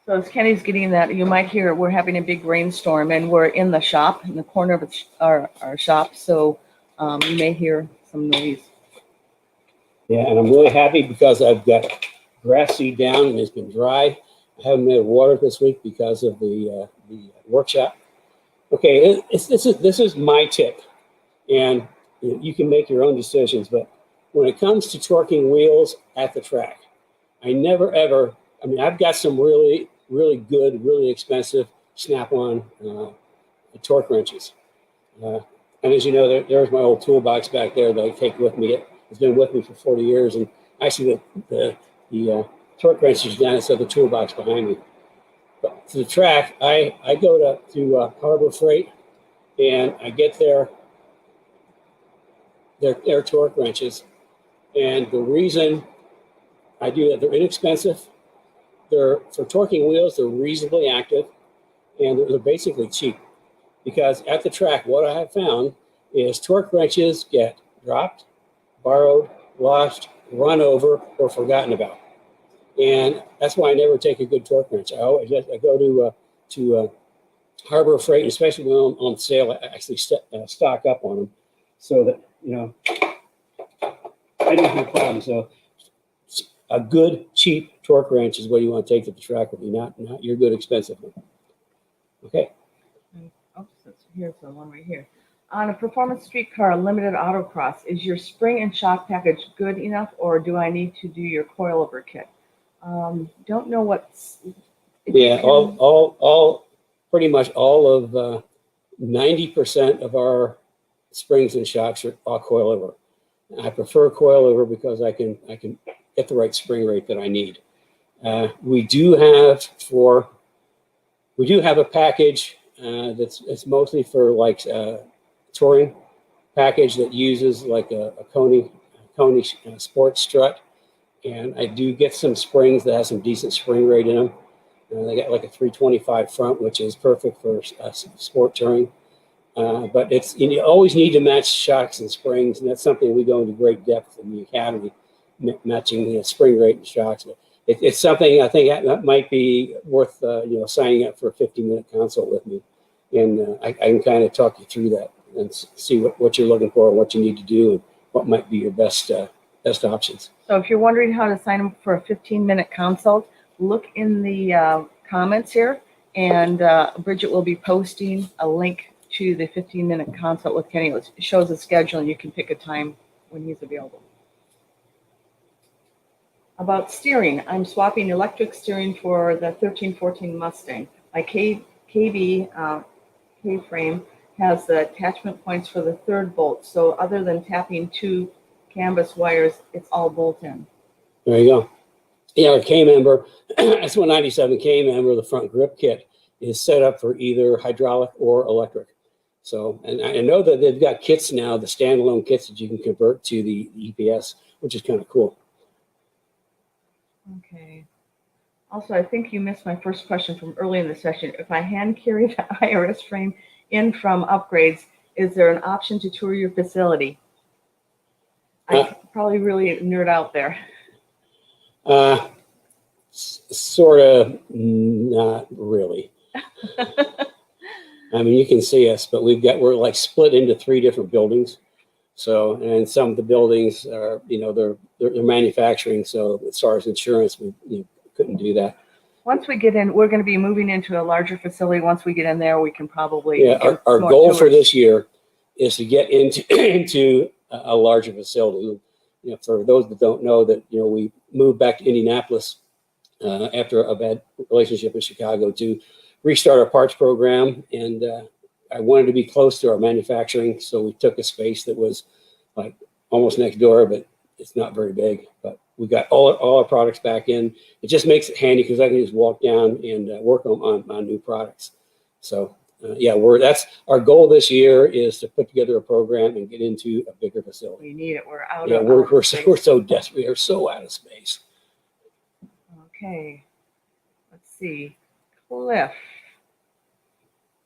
So as Kenny's getting that, you might hear we're having a big rainstorm, and we're in the shop, in the corner of our shop. So you may hear some noise. Yeah, and I'm really happy because I've got grass seed down and it's been dry. I haven't made water this week because of the workshop. Okay, this is my tip, and you can make your own decisions. But when it comes to torquing wheels at the track, I never ever. I mean, I've got some really, really good, really expensive snap-on torque wrenches, and as you know, there's my old toolbox back there that I take with me. It's been with me for 40 years, and actually the torque wrench is down inside the toolbox behind me. But to the track, I go to Harbor Freight, and I get their torque wrenches. And the reason I do that, they're inexpensive. For torquing wheels, they're reasonably active, and they're basically cheap. Because at the track, what I have found is torque wrenches get dropped, borrowed, lost, run over, or forgotten about. And that's why I never take a good torque wrench. I go to Harbor Freight, especially when I'm on sale. I actually stock up on them so that I don't have problems. So a good, cheap torque wrench is what you want to take to the track with you, not your good, expensive one. Okay. Oh, here's the one right here. On a performance streetcar limited autocross, is your spring and shock package good enough, or do I need to do your coilover kit? Don't know what's. Yeah, all pretty much all of 90% of our springs and shocks are all coilover. I prefer coilover because I can get the right spring rate that I need. We do have a package that's mostly for like touring package that uses like a Coney sports strut, and I do get some springs that have some decent spring rate in them. They got like a 325 front, which is perfect for sport touring. But you always need to match shocks and springs, and that's something we go into great depth in the academy, matching the spring rate and shocks. But it's something I think that might be worth signing up for a 15-minute consult with me, and I can kind of talk you through that and see what you're looking for, what you need to do, and what might be your best options. So if you're wondering how to sign up for a 15-minute consult, look in the comments here, and Bridget will be posting a link to the 15-minute consult with Kenny. It shows a schedule, and you can pick a time when he's available. About steering, I'm swapping electric steering for the 1314 Mustang. My KB K-frame has the attachment points for the third bolt. So other than tapping 2 canvas wires, it's all bolt-in. There you go. Yeah, our K-member, S197 K-member, the front grip kit is set up for either hydraulic or electric. So, and I know that they've got kits now, the standalone kits that you can convert to the EPS, which is kind of cool. Okay. Also, I think you missed my first question from early in the session. If I hand carry the IRS frame in from upgrades, is there an option to tour your facility? I probably really nerd out there. Sort of, not really. I mean, you can see us, but we're like split into 3 different buildings. So, and some of the buildings are, you know, they're manufacturing. So as far as insurance, we couldn't do that. Once we get in, we're going to be moving into a larger facility. Once we get in there, we can probably. Yeah, our goal for this year is to get into a larger facility. You know, for those that don't know, that, you know, we moved back to Indianapolis after a bad relationship in Chicago to restart our parts program, and I wanted to be close to our manufacturing, so we took a space that was like almost next door, but it's not very big. But we got all our products back in. It just makes it handy because I can just walk down and work on new products. So yeah, that's our goal this year, is to put together a program and get into a bigger facility. We need it. We're out. Yeah, we're so desperate. We are so out of space. Okay, let's see. Cliff.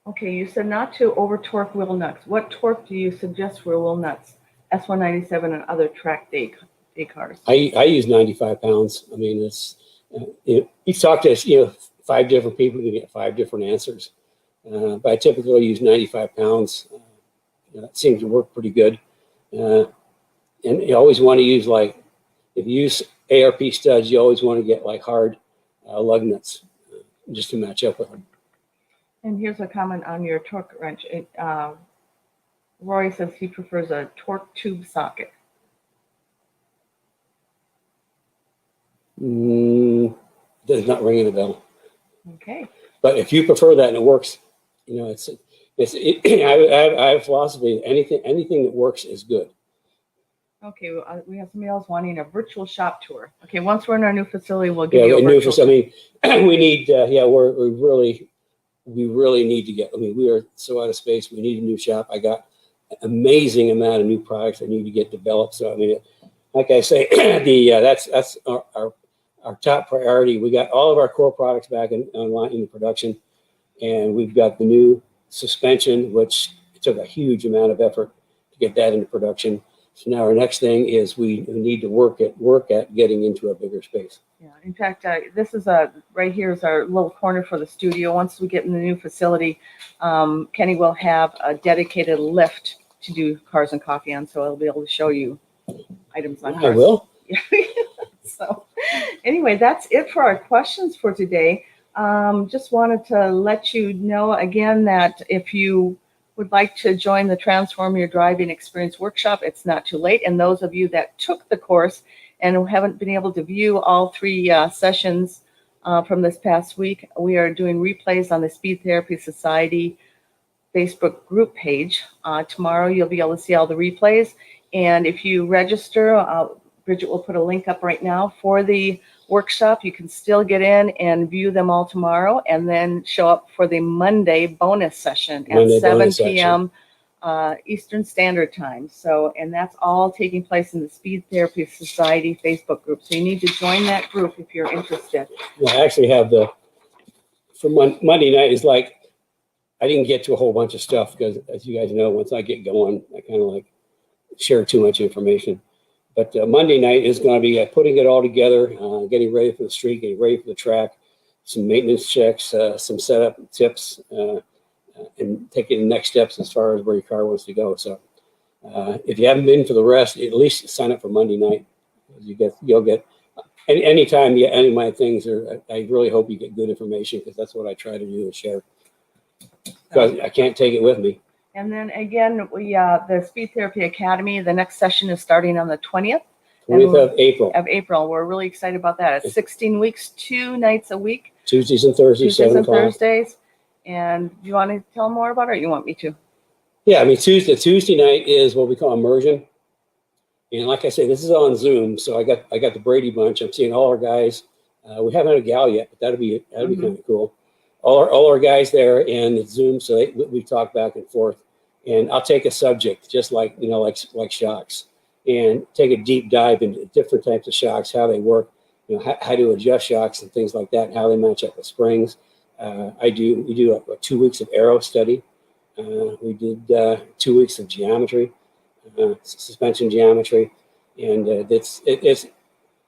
Okay, you said not to over torque wheel nuts. What torque do you suggest for wheel nuts? S197 and other track day cars. I use 95 pounds. I mean, it's you talk to 5 different people, you get 5 different answers. But I typically use 95 pounds. It seems to work pretty good. And you always want to use, like, if you use ARP studs, you always want to get like hard lug nuts just to match up with them. And here's a comment on your torque wrench. Roy says he prefers a torque tube socket. Does not ring a bell. Okay. But if you prefer that and it works, you know, I have a philosophy. Anything that works is good. Okay, we have somebody else wanting a virtual shop tour. Okay, once we're in our new facility, we'll give you a virtual tour. I mean, we need, we really need to get, I mean, we are so out of space. We need a new shop. I got an amazing amount of new products that need to get developed. So, I mean, like I say, that's our top priority. We got all of our core products back online in production, and we've got the new suspension, which took a huge amount of effort to get that into production. So now our next thing is we need to work at getting into a bigger space. Yeah, in fact, this is right here is our little corner for the studio. Once we get in the new facility, Kenny will have a dedicated lift to do cars and coffee on, so I'll be able to show you items on cars. I will. Yeah. So anyway, that's it for our questions for today. Just wanted to let you know again that if you would like to join the Transform Your Driving Experience workshop, it's not too late. And those of you that took the course and haven't been able to view all 3 sessions from this past week, we are doing replays on the Speed Therapy Society Facebook group page. Tomorrow you'll be able to see all the replays. And if you register, Bridget will put a link up right now for the workshop. You can still get in and view them all tomorrow, and then show up for the Monday bonus session at 7 p.m. Eastern Standard Time. So, and that's all taking place in the Speed Therapy Society Facebook group. So you need to join that group if you're interested. Yeah, I actually have for Monday night is like, I didn't get to a whole bunch of stuff because, as you guys know, once I get going, I kind of like share too much information. But Monday night is going to be putting it all together, getting ready for the street, getting ready for the track, some maintenance checks, some setup tips, and taking the next steps as far as where your car wants to go. So if you haven't been for the rest, at least sign up for Monday night. You'll get anytime any of my things are. I really hope you get good information, because that's what I try to do, is share. Because I can't take it with me. And then again, we the Speed Therapy Academy, the next session is starting on the 20th. 20th of April, Of April. We're really excited about that. It's 16 weeks, 2 nights a week, Tuesdays and Thursdays, Tuesdays 7 and o'clock. Thursdays. And do you want to tell more about it, or you want me to? Yeah, I mean, Tuesday night is what we call immersion. And like I say, this is on Zoom. So I got the Brady bunch. I'm seeing all our guys. We haven't had a gal yet, but that'd be kind of cool. All our guys there, and it's Zoom. So we talk back and forth. And I'll take a subject, just like, like shocks, and take a deep dive into different types of shocks, how they work, how to adjust shocks and things like that, and how they match up with springs. We do 2 weeks of aero study. We did 2 weeks of geometry, suspension geometry, and it's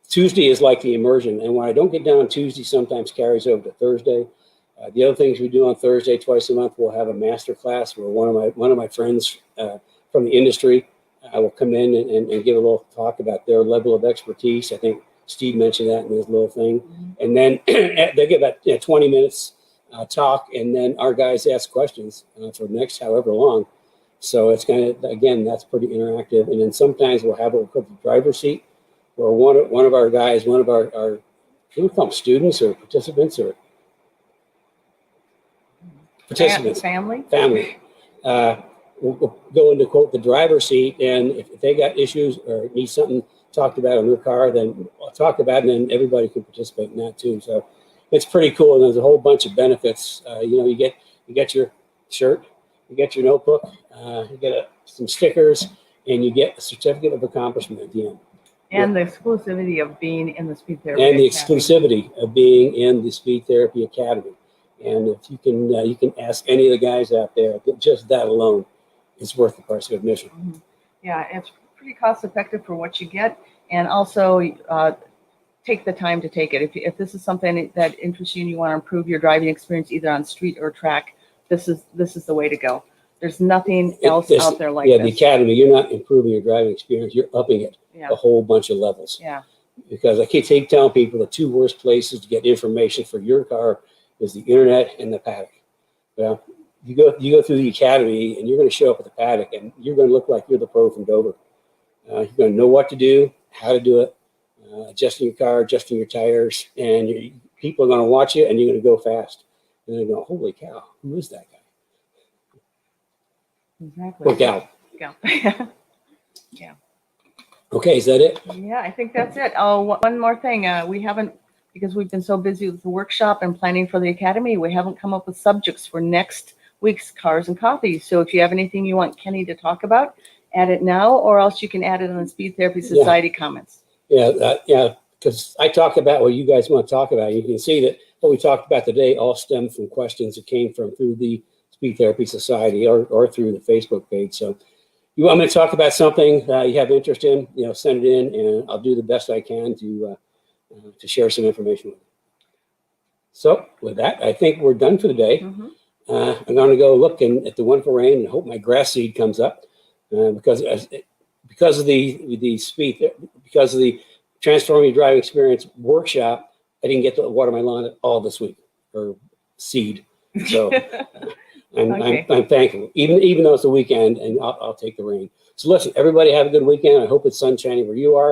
Tuesday is like the immersion. And when I don't get down on Tuesday, sometimes carries over to Thursday. The other things we do on Thursday, twice a month, we'll have a master class where one of my friends from the industry will come in and give a little talk about their level of expertise. I think Steve mentioned that in his little thing. And then they get about 20 minutes talk, and then our guys ask questions for the next however long. So it's kind of, again, that's pretty interactive. And then sometimes we'll have what we call the driver's seat, where one of our guys, one of our can we call them students or participants or participants? Family. We'll go into, quote, the driver's seat, and if they got issues or need something talked about in their car, then I'll talk about it, and then everybody can participate in that too. So it's pretty cool, and there's a whole bunch of benefits. You get your shirt, you get your notebook, you get some stickers, and you get a certificate of accomplishment at the end. And the exclusivity of being in the Speed Therapy And the Academy. exclusivity of being in the Speed Therapy Academy. And if you can ask any of the guys out there, just that alone is worth the price of admission. Yeah, it's pretty cost effective for what you get, and also take the time to take it. If this is something that interests you and you want to improve your driving experience either on street or track, this is the way to go. There's nothing else out there like this. The Academy, you're not improving your driving experience, you're upping it a whole bunch of levels. Yeah. Because I keep telling people the two worst places to get information for your car is the internet and the paddock. Well, you go through the Academy, and you're going to show up at the paddock, and you're going to look like you're the pro from Dover. You're going to know what to do, how to do it, adjusting your car, adjusting your tires, and people are going to watch you, and you're going to go fast. And they're going, holy cow, who is that guy? Exactly. Or gal. Yeah. Yeah. Okay, is that it? Yeah, I think that's it. Oh, one more thing. We haven't, because we've been so busy with the workshop and planning for the Academy, we haven't come up with subjects for next week's Cars and Coffee. So if you have anything you want Kenny to talk about, add it now, or else you can add it on the Speed Therapy Society comments. Yeah, because I talk about what you guys want to talk about. You can see that what we talked about today all stemmed from questions that came through the Speed Therapy Society or through the Facebook page. So you want me to talk about something you have interest in, send it in, and I'll do the best I can to share some information with you. So with that, I think we're done for the day. I'm going to go look at the wonderful rain and hope my grass seed comes up because of the Transforming Your Driving Experience workshop. I didn't get to water my lawn at all this week, or seed. So I'm thankful, even though it's the weekend, and I'll take the rain. So listen, everybody have a good weekend. I hope it's sun shining where you are.